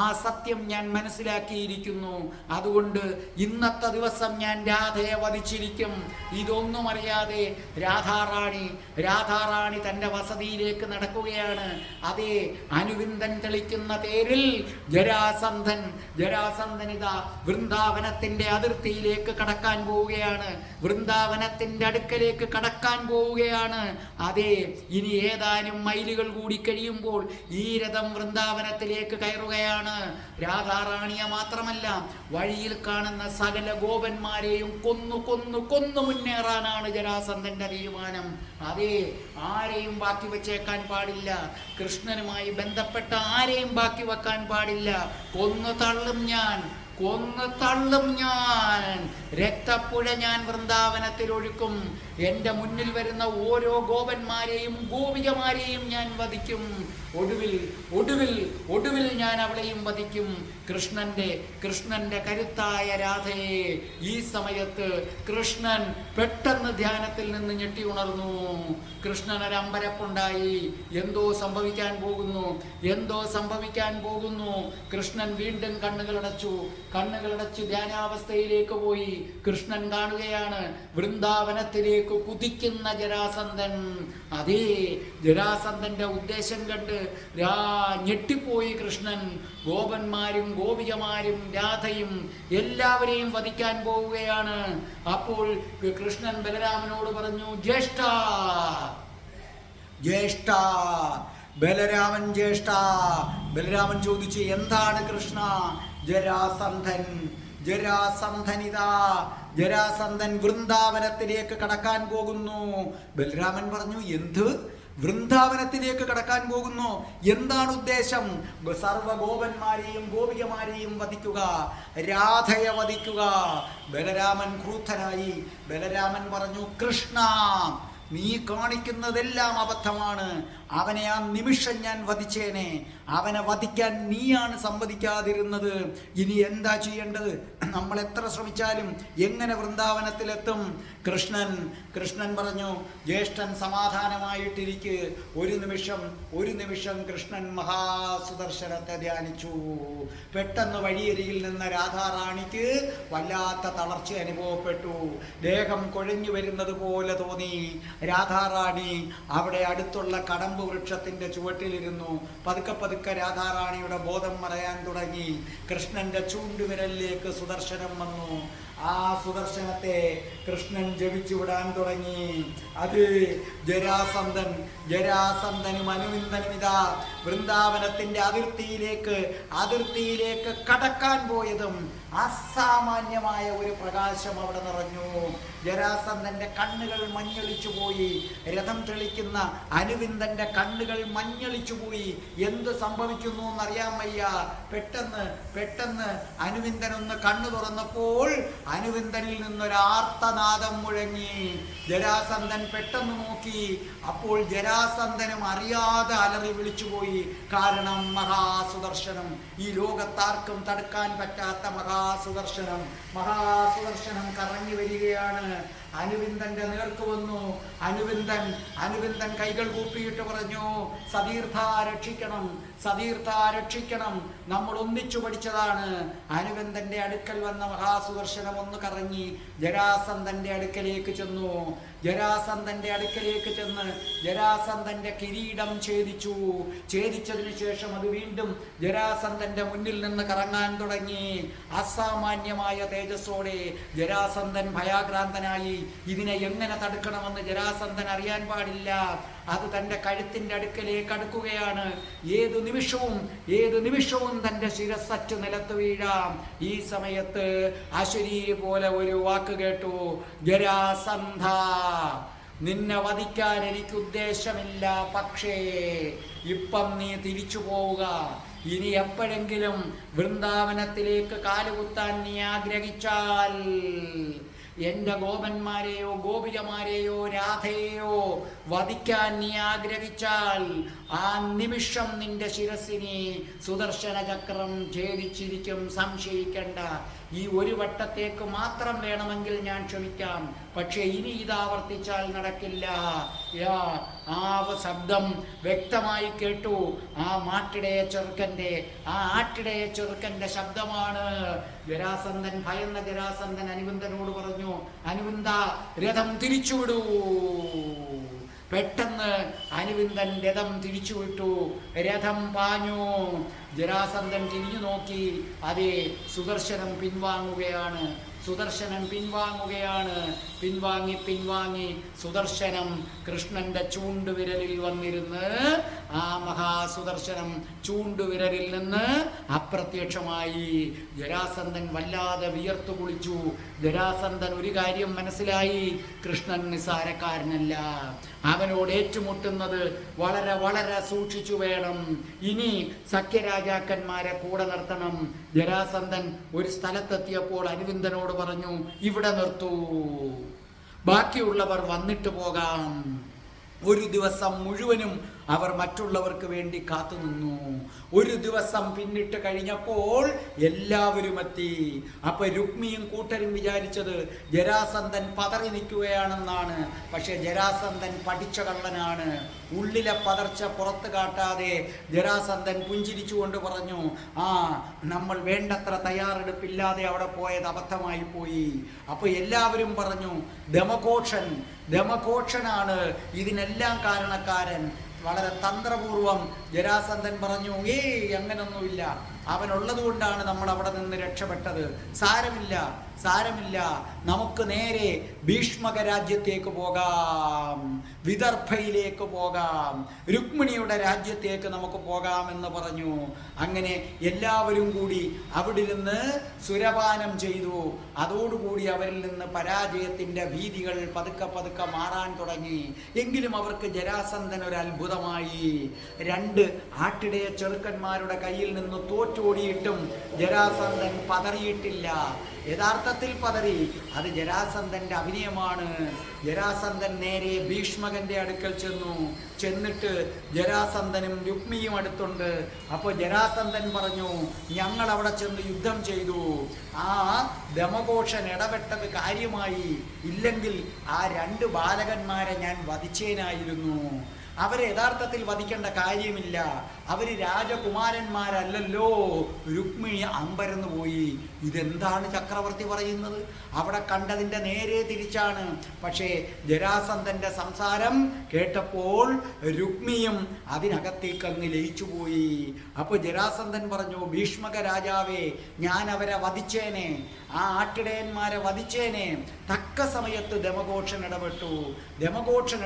ആ സത്യം ഞാൻ മനസ്സിലാക്കിയിരിക്കുന്നു. അതുകൊണ്ട് ഇന്നത്തെ ദിവസം ഞാൻ രാധയെ വധിച്ചിരിക്കും. ഇതൊന്നും അറിയാതെ രാധാറാണി തൻ്റെ വസതിയിലേക്ക് നടക്കുകയാണ്. അതേ, അനുവിന്ദൻ തെളിക്കുന്ന തേരിൽ ജരാസന്ധൻ ഇതാ വൃന്ദാവനത്തിന്റെ അതിർത്തിയിലേക്ക് കടക്കാൻ പോവുകയാണ്. വൃന്ദാവനത്തിന്റെ അടുക്കലേക്ക് കടക്കാൻ പോവുകയാണ്. അതെ, ഇനി ഏതാനും മൈലുകൾ കൂടി കഴിയുമ്പോൾ ഈ രഥം വൃന്ദാവനത്തിലേക്ക് കയറുകയാണ്. രാധാറാണിയെ മാത്രമല്ല, വഴിയിൽ കാണുന്ന സകല ഗോപന്മാരെയും കൊന്നു മുന്നേറാനാണ് ജരാസന്ധന്റെ തീരുമാനം. അതെ, ആരെയും ബാക്കി വെച്ചേക്കാൻ പാടില്ല. കൃഷ്ണനുമായി ബന്ധപ്പെട്ട ആരെയും ബാക്കി വെക്കാൻ പാടില്ല. കൊന്നു തള്ളും ഞാൻ. രക്തപ്പുഴ ഞാൻ വൃന്ദാവനത്തിൽ ഒഴുക്കും. എൻ്റെ മുന്നിൽ വരുന്ന ഓരോ ഗോപന്മാരെയും ഗോപികമാരെയും ഞാൻ വധിക്കും. ഒടുവിൽ ഞാൻ അവളെയും വധിക്കും. കൃഷ്ണന്റെ കരുത്തായ രാധയെ. ഈ സമയത്ത് കൃഷ്ണൻ പെട്ടെന്ന് ധ്യാനത്തിൽ നിന്ന് ഞെട്ടി ഉണർന്നു. കൃഷ്ണൻ ഒരു അമ്പരപ്പുണ്ടായി. എന്തോ സംഭവിക്കാൻ പോകുന്നു. കൃഷ്ണൻ വീണ്ടും കണ്ണുകളടച്ചു ധ്യാനാവസ്ഥയിലേക്ക് പോയി. കൃഷ്ണൻ കാണുകയാണ് വൃന്ദാവനത്തിലേക്ക് കുതിക്കുന്ന ജരാസന്ധൻ. അതേ, ജരാസന്ധന്റെ ഉദ്ദേശം കണ്ട് ഞെട്ടിപ്പോയി കൃഷ്ണൻ. ഗോപന്മാരും ഗോപികമാരും രാധയും എല്ലാവരെയും വധിക്കാൻ പോവുകയാണ്. അപ്പോൾ കൃഷ്ണൻ ബലരാമനോട് പറഞ്ഞു, ജ്യേഷ്ഠ. ബലരാമൻ ചോദിച്ചു, എന്താണ് കൃഷ്ണ? ജരാസന്ധൻ വൃന്ദാവനത്തിലേക്ക് കടക്കാൻ പോകുന്നു. ബലരാമൻ പറഞ്ഞു, എന്ത്? വൃന്ദാവനത്തിലേക്ക് കടക്കാൻ പോകുന്നു? എന്താണ് ഉദ്ദേശം? സർവഗോപന്മാരെയും ഗോപികമാരെയും വധിക്കുക, രാധയെ വധിക്കുക. ബലരാമൻ ക്രുദ്ധനായി. ബലരാമൻ പറഞ്ഞു, കൃഷ്ണ, നീ കാണിക്കുന്നതെല്ലാം അബദ്ധമാണ്. അവനെ ആ നിമിഷം ഞാൻ വധിച്ചേനെ. അവനെ വധിക്കാൻ നീയാണ് സമ്മതിക്കാതിരുന്നത്. ഇനി എന്താ ചെയ്യേണ്ടത്? നമ്മൾ എത്ര ശ്രമിച്ചാലും എങ്ങനെ വൃന്ദാവനത്തിലെത്തും? കൃഷ്ണൻ പറഞ്ഞു, ജ്യേഷ്ഠൻ സമാധാനമായിട്ടിരിക്ക്. ഒരു നിമിഷം കൃഷ്ണൻ മഹാസുദർശനത്തെ ധ്യാനിച്ചു. പെട്ടെന്ന് വഴിയരികിൽ നിന്ന രാധാറാണിക്ക് വല്ലാത്ത തളർച്ച അനുഭവപ്പെട്ടു. ദേഹം കുഴഞ്ഞു വരുന്നത് പോലെ തോന്നി. രാധാറാണി അവിടെ അടുത്തുള്ള കടമ്പ് വൃക്ഷത്തിന്റെ ചുവട്ടിലിരുന്നു. പതുക്കെ രാധാറാണിയുടെ ബോധം മറയാൻ തുടങ്ങി. കൃഷ്ണന്റെ ചൂണ്ടുവിരലിലേക്ക് സുദർശനം വന്നു. ആ സുദർശനത്തെ കൃഷ്ണൻ ജപിച്ചു വിടാൻ തുടങ്ങി. അത് ജരാസന്ധനും അനുവിന്ദനും ഇതാ വൃന്ദാവനത്തിന്റെ അതിർത്തിയിലേക്ക് കടക്കാൻ പോയതും അസാമാന്യമായ ഒരു പ്രകാശം അവിടെ നിറഞ്ഞു. ജരാസന്ധന്റെ കണ്ണുകൾ മഞ്ഞളിച്ചു പോയി. രഥം തെളിക്കുന്ന അനുവിന്ദന്റെ കണ്ണുകൾ മഞ്ഞളിച്ചു പോയി. എന്ത് സംഭവിക്കുന്നു എന്നറിയാൻ വയ്യ. പെട്ടെന്ന് അനുവിന്ദൻ ഒന്ന് കണ്ണു തുറന്നപ്പോൾ അനുവിന്ദനിൽ നിന്നൊരാർത്തനാദം മുഴങ്ങി. ജരാസന്ധൻ പെട്ടെന്ന് നോക്കി. അപ്പോൾ ജരാസന്ധനും അറിയാതെ അലറി വിളിച്ചുപോയി. കാരണം മഹാസുദർശനം, ഈ ലോകത്താർക്കും തടുക്കാൻ പറ്റാത്ത മഹാസുദർശനം കറങ്ങി വരികയാണ്. അനുവിന്ദന്റെ നേർക്ക് വന്നു. അനുവിന്ദൻ കൈകൾ കൂപ്പിയിട്ട് പറഞ്ഞു, സതീർത്ഥ രക്ഷിക്കണം, നമ്മൾ ഒന്നിച്ചു പഠിച്ചതാണ്. അനുവിന്ദന്റെ അടുക്കൽ വന്ന മഹാസുദർശനം ഒന്ന് കറങ്ങി ജരാസന്ധന്റെ അടുക്കലേക്ക് ചെന്ന് ജരാസന്ധന്റെ കിരീടം ഛേദിച്ചതിനു ശേഷം അത് വീണ്ടും ജരാസന്ധന്റെ മുന്നിൽ നിന്ന് കറങ്ങാൻ തുടങ്ങി. അസാമാന്യമായ തേജസ്സോടെ ജരാസന്ധൻ ഭയാക്രാന്തനായി. ഇതിനെ എങ്ങനെ തടുക്കണമെന്ന് ജരാസന്ധൻ അറിയാൻ പാടില്ല. അത് തൻ്റെ കഴുത്തിൻ്റെ അടുക്കലേക്ക് അടുക്കുകയാണ്. ഏതു നിമിഷവും തൻ്റെ ശിരസ്സറ്റ് നിലത്ത് വീഴാം. ഈ സമയത്ത് അശരീരി പോലെ ഒരു വാക്ക് കേട്ടു, ജരാസന്ധ, നിന്നെ വധിക്കാൻ എനിക്ക് ഉദ്ദേശമില്ല, പക്ഷേ ഇപ്പം നീ തിരിച്ചു പോവുക. ഇനി എപ്പോഴെങ്കിലും വൃന്ദാവനത്തിലേക്ക് കാലുകുത്താൻ നീ ആഗ്രഹിച്ചാൽ, എൻ്റെ ഗോപന്മാരെയോ ഗോപികമാരെയോ രാധയെയോ വധിക്കാൻ നീ ആഗ്രഹിച്ചാൽ, ആ നിമിഷം നിന്റെ ശിരസിനെ സുദർശന ചക്രം ഛേദിച്ചിരിക്കും, സംശയിക്കണ്ട. ഈ ഒരു വട്ടത്തേക്ക് മാത്രം വേണമെങ്കിൽ ഞാൻ ക്ഷമിക്കാം, പക്ഷെ ഇനി ഇത് ആവർത്തിച്ചാൽ നടക്കില്ല. ആ ശബ്ദം വ്യക്തമായി കേട്ടു. ആ ആട്ടിടയ ചെറുക്കന്റെ ശബ്ദമാണ്. ജരാസന്ധൻ, ഭയന്ന ജരാസന്ധൻ അനുവിന്ദനോട് പറഞ്ഞു, അനുവിന്ദ, രഥം തിരിച്ചുവിടൂ. പെട്ടെന്ന് അനുവിന്ദൻ രഥം തിരിച്ചുവിട്ടു. രഥം പാഞ്ഞു. ജരാസന്ധൻ തിരിഞ്ഞു നോക്കി. അതേ, സുദർശനം പിൻവാങ്ങുകയാണ്. പിൻവാങ്ങി സുദർശനം കൃഷ്ണന്റെ ചൂണ്ടുവിരലിൽ വന്നിരുന്ന് ആ മഹാസുദർശനം ചൂണ്ടുവിരലിൽ നിന്ന് അപ്രത്യക്ഷമായി. ജരാസന്ധൻ വല്ലാതെ വിയർത്തു കുളിച്ചു. ജരാസന്ധൻ ഒരു കാര്യം മനസ്സിലായി, കൃഷ്ണൻ നിസ്സാരക്കാരനല്ല. അവനോട് ഏറ്റുമുട്ടുന്നത് വളരെ വളരെ സൂക്ഷിച്ചു വേണം. ഇനി സഖ്യരാജാക്കന്മാരെ കൂടെ നിർത്തണം. ജരാസന്ധൻ ഒരു സ്ഥലത്തെത്തിയപ്പോൾ അനുവിന്ദനോട് പറഞ്ഞു, ഇവിടെ നിർത്തൂ, ബാക്കിയുള്ളവർ വന്നിട്ട് പോകാം. ഒരു ദിവസം മുഴുവനും അവർ മറ്റുള്ളവർക്ക് വേണ്ടി കാത്തുനിന്നു. ഒരു ദിവസം പിന്നിട്ട് കഴിഞ്ഞപ്പോൾ എല്ലാവരും എത്തി. അപ്പൊ രുക്മിയും കൂട്ടരും വിചാരിച്ചത് ജരാസന്ധൻ പതറി നിൽക്കുകയാണെന്നാണ്. പക്ഷെ ജരാസന്ധൻ പഠിച്ച കള്ളനാണ്. ഉള്ളിലെ പതർച്ച പുറത്ത് കാട്ടാതെ ജരാസന്ധൻ പുഞ്ചിരിച്ചുകൊണ്ട് പറഞ്ഞു, നമ്മൾ വേണ്ടത്ര തയ്യാറെടുപ്പില്ലാതെ അവിടെ പോയത് അബദ്ധമായി പോയി. അപ്പൊ എല്ലാവരും പറഞ്ഞു, ദമഘോഷനാണ് ഇതിനെല്ലാം കാരണക്കാരൻ. വളരെ തന്ത്രപൂർവം ജരാസന്ധൻ പറഞ്ഞു, അങ്ങനൊന്നുമില്ല, അവനുള്ളത് കൊണ്ടാണ് നമ്മൾ അവിടെ നിന്ന് രക്ഷപ്പെട്ടത്. സാരമില്ല, നമുക്ക് നേരെ ഭീഷ്മക രാജ്യത്തേക്ക് പോകാം, വിദർഭയിലേക്ക് പോകാം, രുക്മിണിയുടെ രാജ്യത്തേക്ക് നമുക്ക് പോകാമെന്ന് പറഞ്ഞു. അങ്ങനെ എല്ലാവരും കൂടി അവിടെ നിന്ന് സുരപാനം ചെയ്തു. അതോടുകൂടി അവരിൽ നിന്ന് പരാജയത്തിൻ്റെ ഭീതികൾ പതുക്കെ മാറാൻ തുടങ്ങി. എങ്കിലും അവർക്ക് ജരാസന്ധൻ ഒരു അത്ഭുതമായി. 2 ആട്ടിടയ ചെറുക്കന്മാരുടെ കയ്യിൽ നിന്ന് തോറ്റോടിയിട്ടും ജരാസന്ധൻ പതറിയിട്ടില്ല. യഥാർത്ഥത്തിൽ പതറി, അത് ജരാസന്ധന്റെ അഭിനയമാണ്. ജരാസന്ധൻ നേരെ ഭീഷ്മകന്റെ അടുക്കൽ ചെന്നിട്ട് ജരാസന്ധനും രുക്മിയും അടുത്തുണ്ട്. അപ്പോൾ ജരാസന്ധൻ പറഞ്ഞു, ഞങ്ങൾ അവിടെ ചെന്ന് യുദ്ധം ചെയ്തു. ആ ദമഘോഷൻ ഇടപെട്ടത് കാര്യമായി. ഇല്ലെങ്കിൽ ആ 2 ബാലകന്മാരെ ഞാൻ വധിച്ചേനായിരുന്നു. അവരെ യഥാർത്ഥത്തിൽ വധിക്കേണ്ട കാര്യമില്ല. അവര് രാജകുമാരന്മാരല്ലല്ലോ. രുക്മിണി അമ്പരന്ന് പോയി. ഇതെന്താണ് ചക്രവർത്തി പറയുന്നത്? അവിടെ കണ്ടതിൻ്റെ നേരെ തിരിച്ചാണ്. പക്ഷേ ജരാസന്ധന്റെ സംസാരം കേട്ടപ്പോൾ രുക്മിയും അതിനകത്തേക്ക് അങ്ങ് ലയിച്ചുപോയി. അപ്പോൾ ജരാസന്ധൻ പറഞ്ഞു, ഭീഷ്മക രാജാവേ, ഞാൻ അവരെ വധിച്ചേനെ, ആ ആട്ടിടയന്മാരെ വധിച്ചേനെ. തക്ക സമയത്ത് ദമഘോഷൻ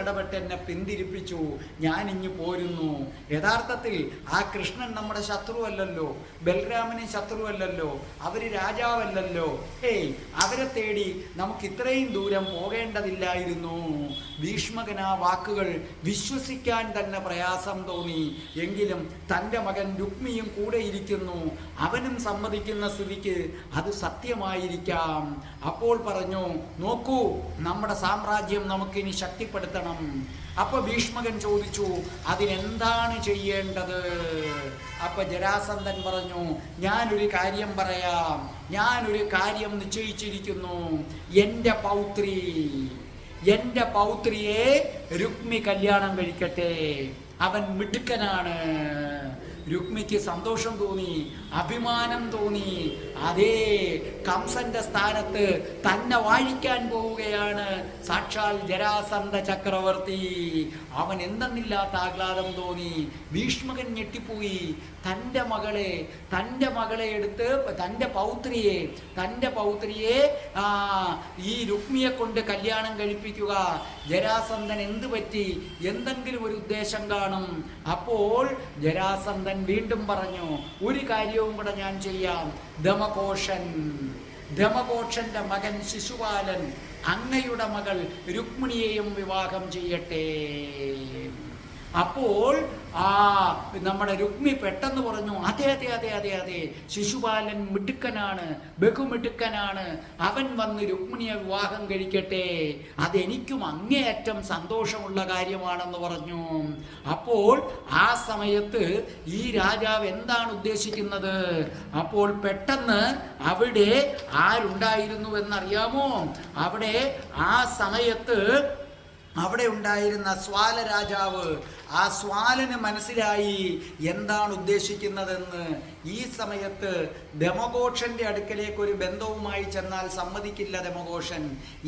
ഇടപെട്ട് എന്നെ പിന്തിരിപ്പിച്ചു. ഞാൻ ഇഞ്ഞു പോരുന്നു. യഥാർത്ഥത്തിൽ ആ കൃഷ്ണൻ നമ്മുടെ ശത്രുവല്ലല്ലോ, ബലരാമന് ശത്രുവല്ലല്ലോ, അവര് രാജാവല്ലല്ലോ. അവരെ തേടി നമുക്ക് ഇത്രയും ദൂരം പോകേണ്ടതില്ലായിരുന്നു. ഭീഷ്മകൻ ആ വാക്കുകൾ വിശ്വസിക്കാൻ തന്നെ പ്രയാസം തോന്നി. എങ്കിലും തൻ്റെ മകൻ രുക്മിയും കൂടെ ഇരിക്കുന്നു, അവനും സമ്മതിക്കുന്ന സ്ഥിതിക്ക് അത് സത്യമായിരിക്കാം. അപ്പോൾ പറഞ്ഞു, നോക്കൂ, നമ്മുടെ സാമ്രാജ്യം നമുക്കിനി ശക്തിപ്പെടുത്തണം. അപ്പൊ ഭീഷ്മകൻ ചോദിച്ചു, അതിനെന്താണ് ചെയ്യേണ്ടത്? അപ്പൊ ജരാസന്ധൻ പറഞ്ഞു, ഞാനൊരു കാര്യം പറയാം, ഞാനൊരു കാര്യം നിശ്ചയിച്ചിരിക്കുന്നു. എൻ്റെ പൗത്രിയെ രുക്മി കല്യാണം കഴിക്കട്ടെ. അവൻ മിടുക്കനാണ്. രുക്മിക്ക് സന്തോഷം തോന്നി, അഭിമാനം തോന്നി. അതേ കംസന്റെ സ്ഥാനത്ത് തന്നെ വാഴിക്കാൻ പോവുകയാണ് സാക്ഷാൽ ജരാസന്ധ ചക്രവർത്തി. അവൻ എന്തെന്നില്ലാത്ത ആഹ്ലാദം തോന്നി. ഭീഷ്മകൻ ഞെട്ടിപ്പോയി. തൻ്റെ മകളെ എടുത്ത് തൻ്റെ പൗത്രിയെ ഈ രുക്മിയെ കൊണ്ട് കല്യാണം കഴിപ്പിക്കുക. ജരാസന്ധൻ എന്ത് പറ്റി? എന്തെങ്കിലും ഒരു ഉദ്ദേശം കാണും. അപ്പോൾ ജരാസന്ധൻ വീണ്ടും പറഞ്ഞു, ഒരു കാര്യവും കൂടെ ഞാൻ ചെയ്യാം. ധമഘോഷന്റെ മകൻ ശിശുപാലൻ അങ്ങയുടെ മകൾ രുക്മിണിയെയും വിവാഹം ചെയ്യട്ടെ. അപ്പോൾ നമ്മുടെ രുക്മി പെട്ടെന്ന് പറഞ്ഞു, അതെ അതെ അതെ അതെ അതെ, ശിശുപാലൻ മിടുക്കനാണ്, ബഹുമിടുക്കനാണ്, അവൻ വന്ന് രുക്മിണിയെ വിവാഹം കഴിക്കട്ടെ, അതെനിക്കും അങ്ങേയറ്റം സന്തോഷമുള്ള കാര്യമാണെന്ന് പറഞ്ഞു. അപ്പോൾ ആ സമയത്ത് ഈ രാജാവ് എന്താണ് ഉദ്ദേശിക്കുന്നത്? അപ്പോൾ പെട്ടെന്ന് അവിടെ ആരുണ്ടായിരുന്നു എന്നറിയാമോ? അവിടെ ആ സമയത്ത് അവിടെ ഉണ്ടായിരുന്ന സ്വാല രാജാവ്. ആ സ്വാലന് മനസ്സിലായി എന്താണ് ഉദ്ദേശിക്കുന്നതെന്ന്. ഈ സമയത്ത് ധമഘോഷന്റെ അടുക്കലേക്ക് ഒരു ബന്ധവുമായി ചെന്നാൽ സമ്മതിക്കില്ല ധമഘോഷൻ.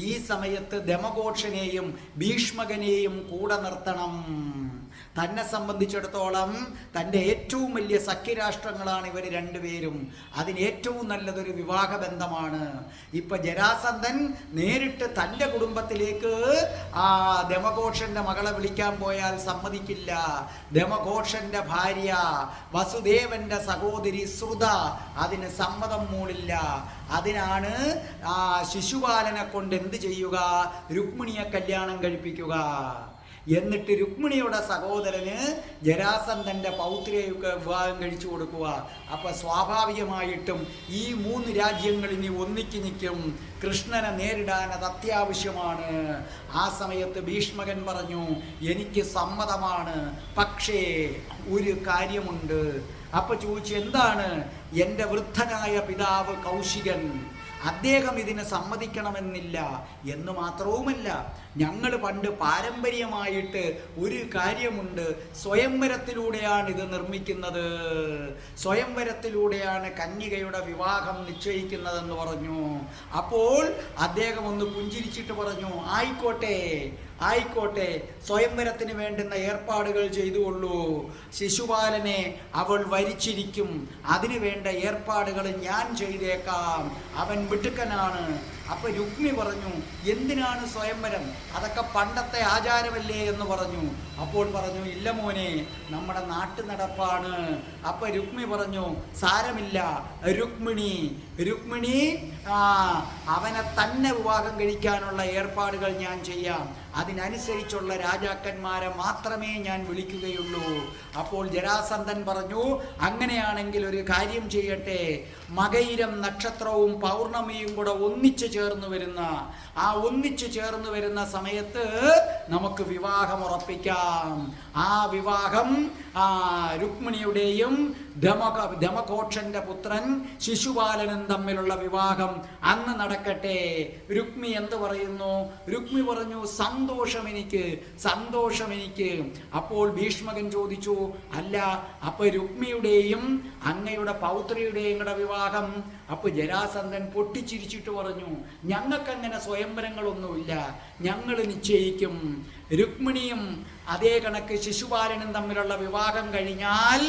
ഈ സമയത്ത് ധമഘോഷനെയും ഭീഷ്മകനെയും കൂടെ നിർത്തണം. തന്നെ സംബന്ധിച്ചിടത്തോളം തൻ്റെ ഏറ്റവും വലിയ സഖ്യരാഷ്ട്രങ്ങളാണ് ഇവർ രണ്ടുപേരും. അതിന് ഏറ്റവും നല്ലതൊരു വിവാഹ ബന്ധമാണ്. ഇപ്പൊ ജരാസന്ധൻ നേരിട്ട് തൻ്റെ കുടുംബത്തിലേക്ക് ധമഘോഷന്റെ മകളെ വിളിക്കാൻ പോയാൽ സമ്മതിക്കില്ല. ധമഘോഷന്റെ ഭാര്യ വസുദേവന്റെ സഹോദരി ശ്രുത അതിന് സമ്മതം മൂളില്ല. അതിനാണ് ശിശുപാലനെ കൊണ്ട് എന്ത് ചെയ്യുക? രുക്മിണിയെ കല്യാണം കഴിപ്പിക്കുക. എന്നിട്ട് രുക്മിണിയുടെ സഹോദരന് ജരാസന്ധന്റെ പൗത്രിയൊക്കെ വിവാഹം കഴിച്ചു കൊടുക്കുക. അപ്പൊ സ്വാഭാവികമായിട്ടും ഈ 3 രാജ്യങ്ങൾ ഇനി ഒന്നിക്ക് നിൽക്കും. കൃഷ്ണനെ നേരിടാൻ അത് അത്യാവശ്യമാണ്. ആ സമയത്ത് ഭീഷ്മകൻ പറഞ്ഞു, എനിക്ക് സമ്മതമാണ്, പക്ഷേ ഒരു കാര്യമുണ്ട്. അപ്പൊ ചോദിച്ചു, എന്താണ്? എൻ്റെ വൃദ്ധനായ പിതാവ് കൗശികൻ, അദ്ദേഹം ഇതിന് സമ്മതിക്കണമെന്നില്ല. എന്ന് മാത്രവുമല്ല, ഞങ്ങൾ പണ്ട് പാരമ്പര്യമായിട്ട് ഒരു കാര്യമുണ്ട്, സ്വയംവരത്തിലൂടെയാണ് ഇത് നിർമ്മിക്കുന്നത്, സ്വയംവരത്തിലൂടെയാണ് കന്യകയുടെ വിവാഹം നിശ്ചയിക്കുന്നതെന്ന് പറഞ്ഞു. അപ്പോൾ അദ്ദേഹം ഒന്ന് പുഞ്ചിരിച്ചിട്ട് പറഞ്ഞു, ആയിക്കോട്ടെ, സ്വയംവരത്തിന് വേണ്ടുന്ന ഏർപ്പാടുകൾ ചെയ്തുകൊള്ളൂ. ശിശുപാലനെ അവൾ വരിച്ചിരിക്കും, അതിനു വേണ്ട ഏർപ്പാടുകൾ ഞാൻ ചെയ്തേക്കാം, അവൻ മിടുക്കനാണ്. അപ്പൊ രുക്മി പറഞ്ഞു, എന്തിനാണ് സ്വയംവരം? അതൊക്കെ പണ്ടത്തെ ആചാരമല്ലേ എന്ന് പറഞ്ഞു. അപ്പോൾ പറഞ്ഞു, ഇല്ല മോനെ, നമ്മുടെ നാട്ടു നടപ്പാണ്. അപ്പൊ രുക്മി പറഞ്ഞു, സാരമില്ല, രുക്മിണി അവനെ തന്നെ വിവാഹം കഴിക്കാനുള്ള ഏർപ്പാടുകൾ ഞാൻ ചെയ്യാം, അതിനനുസരിച്ചുള്ള രാജാക്കന്മാരെ മാത്രമേ ഞാൻ വിളിക്കുകയുള്ളൂ. അപ്പോൾ ജരാസന്ധൻ പറഞ്ഞു, അങ്ങനെയാണെങ്കിൽ ഒരു കാര്യം ചെയ്യട്ടെ, മകയിരം നക്ഷത്രവും പൗർണമിയും കൂടെ ഒന്നിച്ചു ചേർന്ന് വരുന്ന സമയത്ത് നമുക്ക് വിവാഹം ഉറപ്പിക്കാം. ആ വിവാഹം രുക്മിണിയുടെയും ധമഘോഷന്റെ പുത്രൻ ശിശുപാലനും തമ്മിലുള്ള വിവാഹം അന്ന് നടക്കട്ടെ. രുക്മി എന്ത് പറയുന്നു? രുക്മി പറഞ്ഞു, സന്തോഷം എനിക്ക്. അപ്പോൾ ഭീഷ്മകൻ ചോദിച്ചു, അല്ല, അപ്പൊ രുക്മിയുടെയും അങ്ങയുടെ പൗത്രിയുടെയും കൂടെ വിവാഹം? അപ്പൊ ജരാസന്ധൻ പൊട്ടിച്ചിരിച്ചിട്ട് പറഞ്ഞു, ഞങ്ങൾക്കങ്ങനെ സ്വയംവരങ്ങളൊന്നുമില്ല, ഞങ്ങൾ നിശ്ചയിക്കും. രുക്മിണിയും അതേ കണക്ക് ശിശുപാലനും തമ്മിലുള്ള വിവാഹം കഴിഞ്ഞാൽ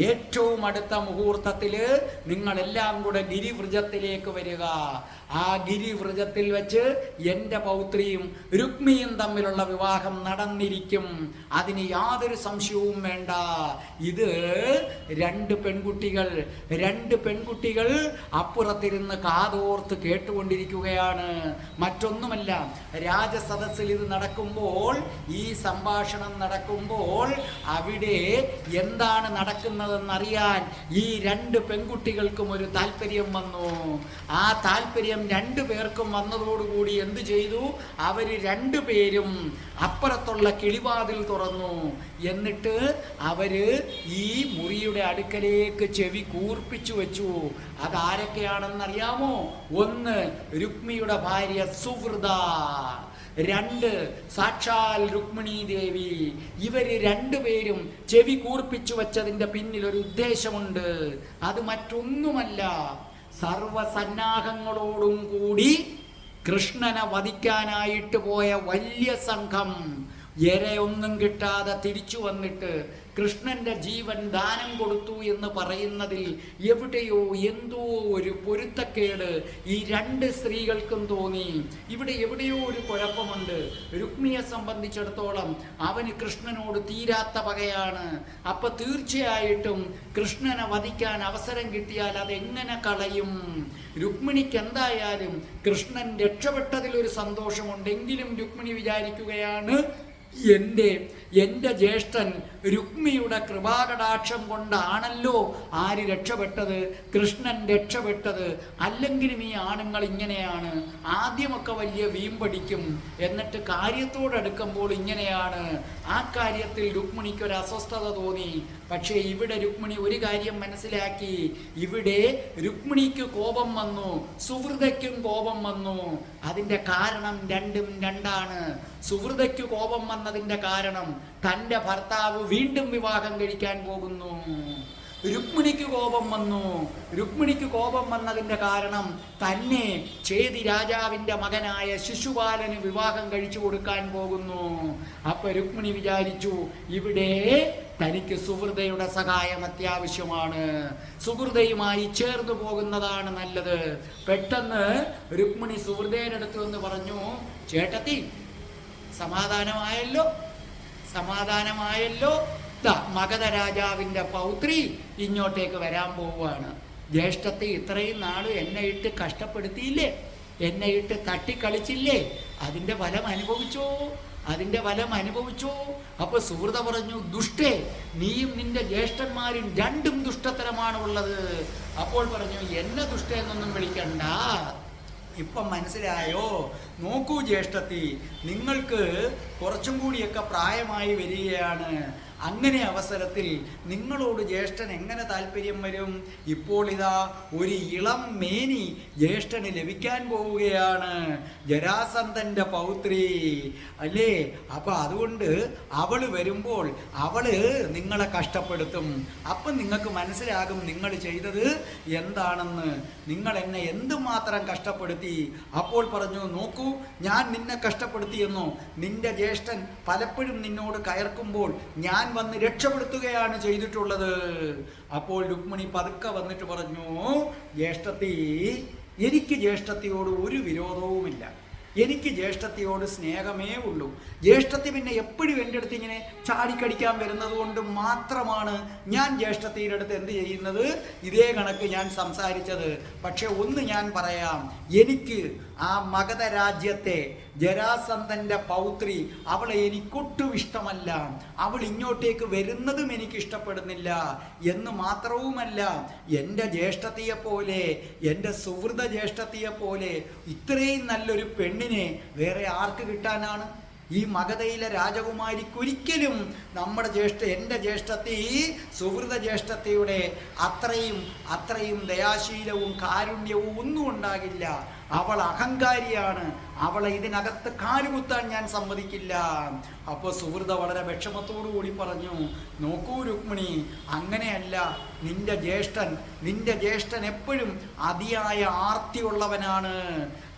ഏറ്റവും അടുത്ത മുഹൂർത്തത്തില് നിങ്ങളെല്ലാം കൂടെ ഗിരിവ്രജത്തിലേക്ക് വരിക. ആ ഗിരിവ്രജത്തിൽ വെച്ച് എൻ്റെ പൗത്രിയും രുക്മിയും തമ്മിലുള്ള വിവാഹം നടന്നിരിക്കും, അതിന് യാതൊരു സംശയവും വേണ്ട. ഇത് രണ്ട് പെൺകുട്ടികൾ അപ്പുറത്തിരുന്ന് കാതോർത്ത് കേട്ടുകൊണ്ടിരിക്കുകയാണ്. മറ്റൊന്നുമല്ല, രാജസദസ്സിൽ ഇത് നടക്കുമ്പോൾ, ഈ സംഭാഷണം നടക്കുമ്പോൾ അവിടെ എന്താണ് നടക്കുന്നതെന്നറിയാൻ ഈ 2 പെൺകുട്ടികൾക്കും ഒരു താല്പര്യം വന്നു. ആ താല്പര്യം 2 പേർക്കും വന്നതോടുകൂടി എന്തു ചെയ്തു? അവർ 2 പേരും അപ്പുറത്തുള്ള കിളിവാതിൽ തുറന്നു. എന്നിട്ട് അവര് ഈ മുറിയുടെ അടുക്കലേക്ക് ചെവി കൂർപ്പിച്ചു വെച്ചു. അതാരൊക്കെയാണെന്നറിയാമോ? 1 രുക്മിയുടെ ഭാര്യ സുവൃത, രണ്ട് സാക്ഷാൽ രുക്മിണി ദേവി. ഇവര് രണ്ടുപേരും ചെവി കൂർപ്പിച്ചു വച്ചതിൻ്റെ പിന്നിൽ ഒരു ഉദ്ദേശമുണ്ട്. അത് മറ്റൊന്നുമല്ല, സർവസന്നാഹങ്ങളോടും കൂടി കൃഷ്ണനെ വധിക്കാനായിട്ട് പോയ വലിയ സംഘം ഇരയൊന്നും കിട്ടാതെ തിരിച്ചു വന്നിട്ട് കൃഷ്ണന്റെ ജീവൻ ദാനം കൊടുത്തു എന്ന് പറയുന്നതിൽ എവിടെയോ എന്തോ ഒരു പൊരുത്തക്കേട് ഈ രണ്ട് സ്ത്രീകൾക്കും തോന്നി. ഇവിടെ എവിടെയോ ഒരു കുഴപ്പമുണ്ട്. രുക്മിയെ സംബന്ധിച്ചിടത്തോളം അവന് കൃഷ്ണനോട് തീരാത്ത പകയാണ്. അപ്പൊ തീർച്ചയായിട്ടും കൃഷ്ണനെ വധിക്കാൻ അവസരം കിട്ടിയാൽ അതെങ്ങനെ കളയും? രുക്മിണിക്ക് എന്തായാലും കൃഷ്ണൻ രക്ഷപ്പെട്ടതിലൊരു സന്തോഷമുണ്ടെങ്കിലും രുക്മിണി വിചാരിക്കുകയാണ്, എൻ്റെ ജ്യേഷ്ഠൻ രുക്മിയുടെ കൃപാകടാക്ഷം കൊണ്ടാണല്ലോ ആര് രക്ഷപ്പെട്ടത്, കൃഷ്ണൻ രക്ഷപ്പെട്ടത്. അല്ലെങ്കിലും ഈ ആണുങ്ങൾ ഇങ്ങനെയാണ്, ആദ്യമൊക്കെ വലിയ വീമ്പടിക്കും, എന്നിട്ട് കാര്യത്തോടടുക്കുമ്പോൾ ഇങ്ങനെയാണ്. ആ കാര്യത്തിൽ രുക്മിണിക്കൊരു അസ്വസ്ഥത തോന്നി. പക്ഷേ ഇവിടെ രുക്മിണി ഒരു കാര്യം മനസ്സിലാക്കി. ഇവിടെ രുക്മിണിക്ക് കോപം വന്നു, സുഹൃതയ്ക്കും കോപം വന്നു. അതിൻ്റെ കാരണം രണ്ടും രണ്ടാണ്. സുഹൃതയ്ക്ക് കോപം വന്നതിൻ്റെ കാരണം തൻ്റെ ഭർത്താവ് വീണ്ടും വിവാഹം കഴിക്കാൻ പോകുന്നു. രുക്മിണിക്ക് കോപം വന്നു. രുക്മിണിക്ക് കോപം വന്നതിൻ്റെ കാരണം തന്നെ ചേതി രാജാവിൻ്റെ മകനായ ശിശുപാലന് വിവാഹം കഴിച്ചു കൊടുക്കാൻ പോകുന്നു. അപ്പൊ രുക്മിണി വിചാരിച്ചു, ഇവിടെ തനിക്ക് സുഹൃതയുടെ സഹായം അത്യാവശ്യമാണ്, സുഹൃതയുമായി ചേർന്ന് പോകുന്നതാണ് നല്ലത്. പെട്ടെന്ന് രുക്മിണി സുഹൃതയുടെ അടുത്ത് വന്ന് പറഞ്ഞു, ചേട്ടത്തി സമാധാനമായല്ലോ, സമാധാനമായല്ലോ. മഗധ രാജാവിൻ്റെ പൗത്രി ഇങ്ങോട്ടേക്ക് വരാൻ പോവുകയാണ്. ജ്യേഷ്ഠത്തെ ഇത്രയും നാളും എന്നെ ഇട്ട് കഷ്ടപ്പെടുത്തിയില്ലേ, എന്നെ ഇട്ട് തട്ടിക്കളിച്ചില്ലേ, അതിൻ്റെ ഫലം അനുഭവിച്ചോ, അതിൻ്റെ ഫലം അനുഭവിച്ചോ. അപ്പൊ സുഹൃത പറഞ്ഞു, ദുഷ്ടേ, നീയും നിന്റെ ജ്യേഷ്ഠന്മാരും രണ്ടും ദുഷ്ടത്തരമാണ് ഉള്ളത്. അപ്പോൾ പറഞ്ഞു, എന്നെ ദുഷ്ടയെന്നൊന്നും വിളിക്കണ്ട, ഇപ്പം മനസ്സിലായോ? നോക്കൂ ജ്യേഷ്ഠത്തി, നിങ്ങൾക്ക് കുറച്ചും കൂടിയൊക്കെ പ്രായമായി വരികയാണ്. അങ്ങനെ അവസരത്തിൽ നിങ്ങളോട് ജ്യേഷ്ഠൻ എങ്ങനെ താല്പര്യം വരും? ഇപ്പോൾ ഇതാ ഒരു ഇളം മേനി ജ്യേഷ്ഠന് ലഭിക്കാൻ പോവുകയാണ്, ജരാസന്ധന്റെ പൗത്രി അല്ലേ? അപ്പൊ അതുകൊണ്ട് അവള് വരുമ്പോൾ അവള് നിങ്ങളെ കഷ്ടപ്പെടുത്തും. അപ്പം നിങ്ങൾക്ക് മനസ്സിലാകും നിങ്ങൾ ചെയ്തത് എന്താണെന്ന്, നിങ്ങൾ എന്നെ എന്തുമാത്രം കഷ്ടപ്പെടുത്തി. അപ്പോൾ പറഞ്ഞു, നോക്കൂ, ഞാൻ നിന്നെ കഷ്ടപ്പെടുത്തിയെന്നോ? നിന്റെ ജ്യേഷ്ഠൻ പലപ്പോഴും നിന്നോട് കയർക്കുമ്പോൾ ഞാൻ വന്ന് രക്ഷപ്പെടുത്തുകയാണ് ചെയ്തിട്ടുള്ളത്. അപ്പോൾ രുക്മിണി പതുക്കെ വന്നിട്ട് പറഞ്ഞു, ജ്യേഷ്ഠത്തി, എനിക്ക് ജ്യേഷ്ഠത്തിയോട് ഒരു വിരോധവുമില്ല, എനിക്ക് ജ്യേഷ്ഠത്തിയോട് സ്നേഹമേ ഉള്ളൂ. ജ്യേഷ്ഠത്തി പിന്നെ എപ്പോഴും എൻ്റെ അടുത്ത് ഇങ്ങനെ ചാടിക്കടിക്കാൻ വരുന്നത് കൊണ്ട് മാത്രമാണ് ഞാൻ ജ്യേഷ്ഠത്തിയുടെ അടുത്ത് എന്ത് ചെയ്യുന്നത്, ഇതേ കണക്ക് ഞാൻ സംസാരിച്ചത്. പക്ഷെ ഒന്ന് ഞാൻ പറയാം, എനിക്ക് ആ മഗധ രാജ്യത്തെ ജരാസന്ധന്റെ പൗത്രി അവളെ എനിക്കൊട്ടും ഇഷ്ടമല്ല, അവൾ ഇങ്ങോട്ടേക്ക് വരുന്നതും എനിക്ക് ഇഷ്ടപ്പെടുന്നില്ല എന്ന് മാത്രവുമല്ല, എൻ്റെ ജ്യേഷ്ഠത്തിയെ പോലെ, എൻ്റെ സുഹൃത ജ്യേഷ്ഠത്തിയെ പോലെ ഇത്രയും നല്ലൊരു പെണ്ണിനെ വേറെ ആർക്ക് കിട്ടാനാണ്? ഈ മഗധയിലെ രാജകുമാരിക്കൊരിക്കലും എൻ്റെ ജ്യേഷ്ഠത്തി സുഹൃത ജ്യേഷ്ഠത്തിയുടെ അത്രയും ദയാശീലവും കാരുണ്യവും ഒന്നും ഉണ്ടാകില്ല. അവൾ അഹങ്കാരിയാണ്, അവളെ ഇതിനകത്ത് കാലുകുത്താൻ ഞാൻ സമ്മതിക്കില്ല. അപ്പോൾ സുഹൃത വളരെ വിഷമത്തോടു കൂടി പറഞ്ഞു, നോക്കൂ രുക്മിണി, അങ്ങനെയല്ല, നിന്റെ ജ്യേഷ്ഠൻ എപ്പോഴും അതിയായ ആർത്തിയുള്ളവനാണ്.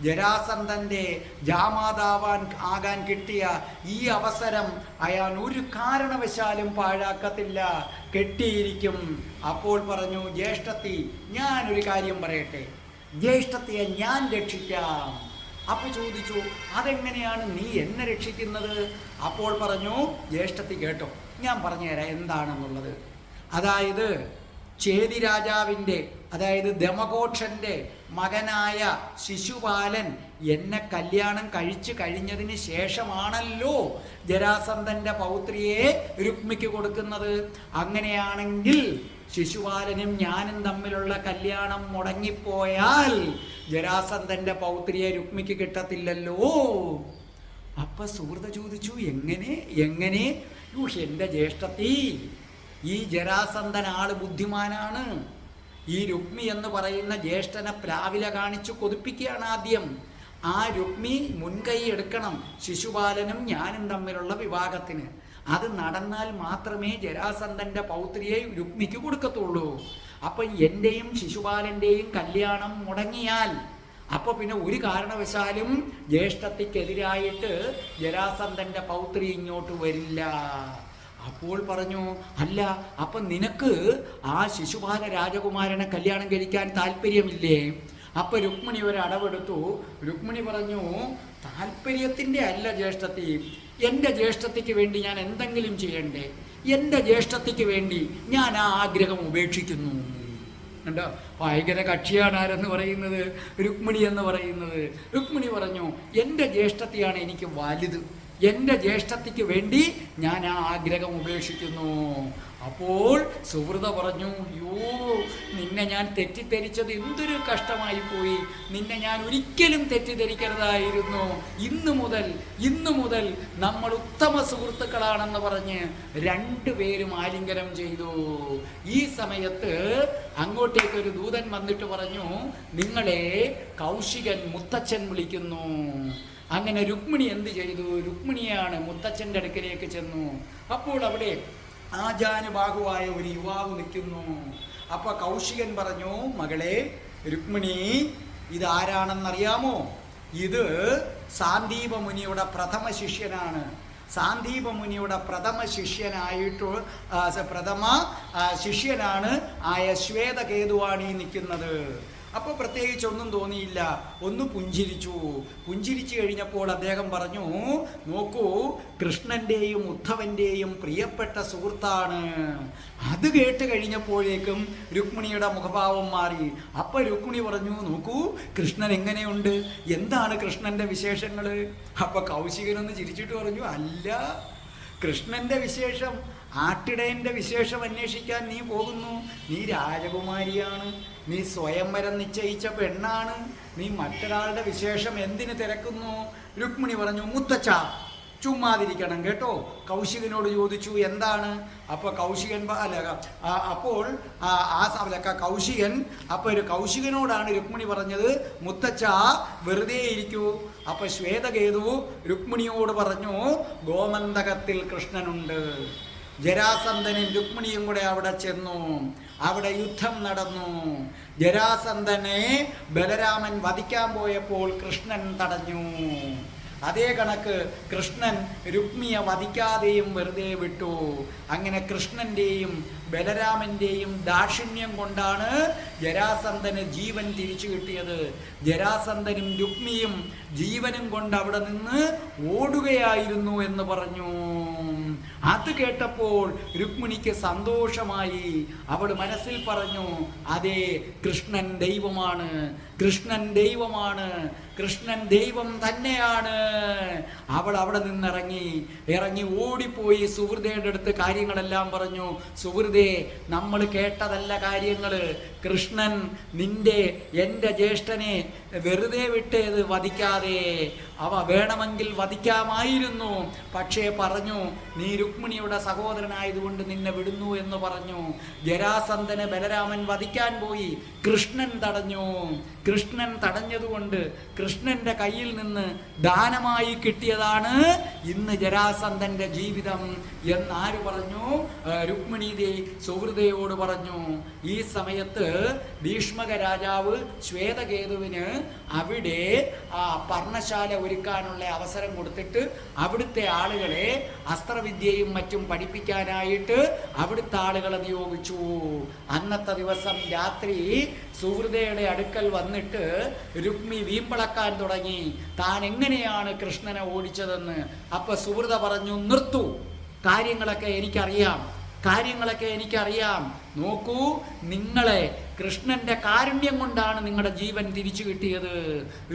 ജരാസന്ധന്റെ ആകാൻ കിട്ടിയ ഈ അവസരം അയാൾ ഒരു കാരണവശാലും പാഴാക്കത്തില്ല, കെട്ടിയിരിക്കും. അപ്പോൾ പറഞ്ഞു, ജ്യേഷ്ഠത്തി, ഞാനൊരു കാര്യം പറയട്ടെ, ജ്യേഷ്ഠത്തിയെ ഞാൻ രക്ഷിക്കാം. അപ്പൊ ചോദിച്ചു, അതെങ്ങനെയാണ് നീ എന്നെ രക്ഷിക്കുന്നത്? അപ്പോൾ പറഞ്ഞു, ജ്യേഷ്ഠത്തി കേട്ടോ, ഞാൻ പറഞ്ഞുതരാം എന്താണെന്നുള്ളത്. അതായത് ചേതി രാജാവിൻ്റെ, അതായത് ദമഘോഷന്റെ മകനായ ശിശുപാലൻ എന്നെ കല്യാണം കഴിച്ചു കഴിഞ്ഞതിന് ശേഷമാണല്ലോ ജരാസന്ധന്റെ പൗത്രിയെ രുക്മിക്ക് കൊടുക്കുന്നത്. അങ്ങനെയാണെങ്കിൽ ശിശുപാലനും ഞാനും തമ്മിലുള്ള കല്യാണം മുടങ്ങിപ്പോയാൽ ജരാസന്ധന്റെ പൗത്രിയെ രുക്മിക്ക് കിട്ടത്തില്ലല്ലോ. അപ്പൊ സുഹൃത ചോദിച്ചു, എങ്ങനെ? എൻ്റെ ജ്യേഷ്ഠത്തി, ഈ ജരാസന്ധൻ ആള് ബുദ്ധിമാനാണ്. ഈ രുക്മി എന്ന് പറയുന്ന ജ്യേഷ്ഠനെ പ്ലാവില കാണിച്ചു കൊതിപ്പിക്കുകയാണ് ആദ്യം. ആ രുക്മി മുൻകൈ എടുക്കണം ശിശുപാലനും ഞാനും തമ്മിലുള്ള വിവാഹത്തിന്. അത് നടന്നാൽ മാത്രമേ ജരാസന്ധന്റെ പൗത്രിയെ രുക്മിക്ക് കൊടുക്കത്തുള്ളൂ. അപ്പം എൻ്റെയും ശിശുപാലൻ്റെയും കല്യാണം മുടങ്ങിയാൽ അപ്പോൾ പിന്നെ ഒരു കാരണവശാലും ജ്യേഷ്ഠത്തിക്കെതിരായിട്ട് ജരാസന്ധന്റെ പൗത്രി ഇങ്ങോട്ട് വരില്ല. അപ്പോൾ പറഞ്ഞു, അല്ല അപ്പം നിനക്ക് ആ ശിശുപാല രാജകുമാരനെ കല്യാണം കഴിക്കാൻ താല്പര്യമില്ലേ? അപ്പം രുക്മിണി ഒരു അടവെടുത്തു. രുക്മിണി പറഞ്ഞു, താല്പര്യത്തിൻ്റെ അല്ല ജ്യേഷ്ഠത്തി, എൻ്റെ ജ്യേഷ്ഠത്തിക്ക് വേണ്ടി ഞാൻ എന്തെങ്കിലും ചെയ്യണ്ടേ? എൻ്റെ ജ്യേഷ്ഠത്തിക്ക് വേണ്ടി ഞാൻ ആ ആഗ്രഹം ഉപേക്ഷിക്കുന്നു. കണ്ടോ, ഭയങ്കര കക്ഷിയാണ് ആരെന്ന് പറയുന്നത്, രുക്മിണി എന്ന് പറയുന്നത്. രുക്മിണി പറഞ്ഞു, എൻ്റെ ജ്യേഷ്ഠത്തിയാണ് എനിക്ക് വലുത്, എൻ്റെ ജ്യേഷ്ഠത്തിക്ക് വേണ്ടി ഞാൻ ആ ആഗ്രഹം ഉപേക്ഷിക്കുന്നു. അപ്പോൾ സുഹൃത പറഞ്ഞു, യോ നിന്നെ ഞാൻ തെറ്റിദ്ധരിച്ചത് എന്തൊരു കഷ്ടമായി പോയി, നിന്നെ ഞാൻ ഒരിക്കലും തെറ്റിദ്ധരിക്കരുതായിരുന്നു. ഇന്നു മുതൽ നമ്മൾ ഉത്തമ സുഹൃത്തുക്കളാണെന്ന് പറഞ്ഞ് രണ്ടുപേരും ആലിംഗനം ചെയ്തു. ഈ സമയത്ത് അങ്ങോട്ടേക്കൊരു ദൂതൻ വന്നിട്ട് പറഞ്ഞു, നിങ്ങളെ കൗശികൻ മുത്തച്ഛൻ വിളിക്കുന്നു. അങ്ങനെ രുക്മിണി എന്ത് ചെയ്തു? രുക്മിണിയാണ് മുത്തച്ഛൻ്റെ അടുക്കലേക്ക് ചെന്നു. അപ്പോൾ അവിടെ ആജാനുബാഹുവായ ഒരു യുവാവ് നിൽക്കുന്നു. അപ്പൊ കൗശികൻ പറഞ്ഞു, മകളെ രുക്മിണി, ഇതാരാണെന്നറിയാമോ? ഇത് സാന്ദീപ മുനിയുടെ പ്രഥമ ശിഷ്യനാണ്. സാന്ദീപ മുനിയുടെ പ്രഥമ ശിഷ്യനാണ് ആയ ശ്വേതകേതുവാണ് ഈ നിൽക്കുന്നത്. അപ്പോൾ പ്രത്യേകിച്ച് ഒന്നും തോന്നിയില്ല, ഒന്ന് പുഞ്ചിരിച്ചു കഴിഞ്ഞപ്പോൾ അദ്ദേഹം പറഞ്ഞു, നോക്കൂ, കൃഷ്ണൻ്റെയും ഉദ്ധവൻ്റെയും പ്രിയപ്പെട്ട സുഹൃത്താണ്. അത് കേട്ട് കഴിഞ്ഞപ്പോഴേക്കും രുക്മിണിയുടെ മുഖഭാവം മാറി. അപ്പം രുക്മിണി പറഞ്ഞു, നോക്കൂ, കൃഷ്ണൻ എങ്ങനെയുണ്ട്, എന്താണ് കൃഷ്ണൻ്റെ വിശേഷങ്ങൾ? അപ്പം കൗശികനൊന്ന് ചിരിച്ചിട്ട് പറഞ്ഞു, അല്ല, കൃഷ്ണൻ്റെ വിശേഷം, ആട്ടിടയൻ്റെ വിശേഷം അന്വേഷിക്കാൻ നീ പോകുന്നു. നീ രാജകുമാരിയാണ്, നീ സ്വയംവരം നിശ്ചയിച്ച പെണ്ണാണ്, നീ മറ്റൊരാളുടെ വിശേഷം എന്തിന് തിരക്കുന്നു? രുക്മിണി പറഞ്ഞു, മുത്തച്ഛ ചുമ്മാതിരിക്കണം കേട്ടോ. കൗശികനോട് ചോദിച്ചു, എന്താണ്? അപ്പോൾ കൗശികൻ കൗശികനോടാണ് രുക്മിണി പറഞ്ഞത്, മുത്തച്ഛ വെറുതെ ഇരിക്കൂ. അപ്പൊ ശ്വേതകേതു രുക്മിണിയോട് പറഞ്ഞു, ഗോമന്തകത്തിൽ കൃഷ്ണനുണ്ട്. ജരാസന്ധനും രുക്മിണിയും കൂടെ അവിടെ ചെന്നു. അവിടെ യുദ്ധം നടന്നു. ജരാസന്ധനെ ബലരാമൻ വധിക്കാൻ പോയപ്പോൾ കൃഷ്ണൻ തടഞ്ഞു. അതേ കണക്ക് കൃഷ്ണൻ രുക്മിയെ വധിക്കാതെയും വെറുതെ വിട്ടു. അങ്ങനെ കൃഷ്ണൻ്റെയും ബലരാമൻ്റെയും ദാക്ഷിണ്യം കൊണ്ടാണ് ജരാസന്ധന് ജീവൻ തിരിച്ചു കിട്ടിയത്. ജരാസന്ധനും രുക്മിയും ജീവനും കൊണ്ട് അവിടെ നിന്ന് ഓടുകയായിരുന്നു എന്ന് പറഞ്ഞു. അത് കേട്ടപ്പോൾ രുക്മിണിക്ക് സന്തോഷമായി. അവൾ മനസ്സിൽ പറഞ്ഞു, അതെ, കൃഷ്ണൻ ദൈവമാണ്, കൃഷ്ണൻ ദൈവമാണ്, കൃഷ്ണൻ ദൈവം തന്നെയാണ്. അവൾ അവിടെ ഇറങ്ങി ഓടിപ്പോയി സുഹൃതയുടെ അടുത്ത് കാര്യങ്ങളെല്ലാം പറഞ്ഞു. സുഹൃതേ, നമ്മൾ കേട്ടതല്ല കാര്യങ്ങൾ. കൃഷ്ണൻ എൻ്റെ ജ്യേഷ്ഠനെ വെറുതെ വിട്ടത് വധിക്കാതെ. അവ വേണമെങ്കിൽ വധിക്കാമായിരുന്നു, പക്ഷേ പറഞ്ഞു, നീ രുക്മിണിയുടെ സഹോദരനായതുകൊണ്ട് നിന്നെ വിടുന്നു എന്ന് പറഞ്ഞു. ജരാസന്ധനെ ബലരാമൻ വധിക്കാൻ പോയി, കൃഷ്ണൻ തടഞ്ഞു. കൃഷ്ണൻ തടഞ്ഞതുകൊണ്ട് കൃഷ്ണന്റെ കയ്യിൽ നിന്ന് ദാനമായി കിട്ടിയതാണ് ഇന്ന് ജരാസന്ധന്റെ ജീവിതം എന്നാര് പറഞ്ഞു? രുക്മിണി സുഹൃതയോട് പറഞ്ഞു. ഈ സമയത്ത് ഭീഷ്മക രാജാവ് ശ്വേതകേതുവിന് അവിടെ പർണശാല ഒരുക്കാനുള്ള അവസരം കൊടുത്തിട്ട് അവിടുത്തെ ആളുകളെ അസ്ത്രവിദ്യയും മറ്റും പഠിപ്പിക്കാനായിട്ട് അവിടുത്തെ ആളുകളെ നിയോഗിച്ചു. അന്നത്തെ ദിവസം രാത്രി സുഹൃതയുടെ അടുക്കൽ വന്നിട്ട് രുക്മി വീമ്പളക്കാൻ തുടങ്ങി, താൻ എങ്ങനെയാണ് കൃഷ്ണനെ ഓടിച്ചതെന്ന്. അപ്പൊ സുഹൃത പറഞ്ഞു, നിർത്തു, കാര്യങ്ങളൊക്കെ എനിക്കറിയാം. നോക്കൂ, നിങ്ങളെ കൃഷ്ണന്റെ കാരുണ്യം കൊണ്ടാണ് നിങ്ങളുടെ ജീവൻ തിരിച്ചു കിട്ടിയത്.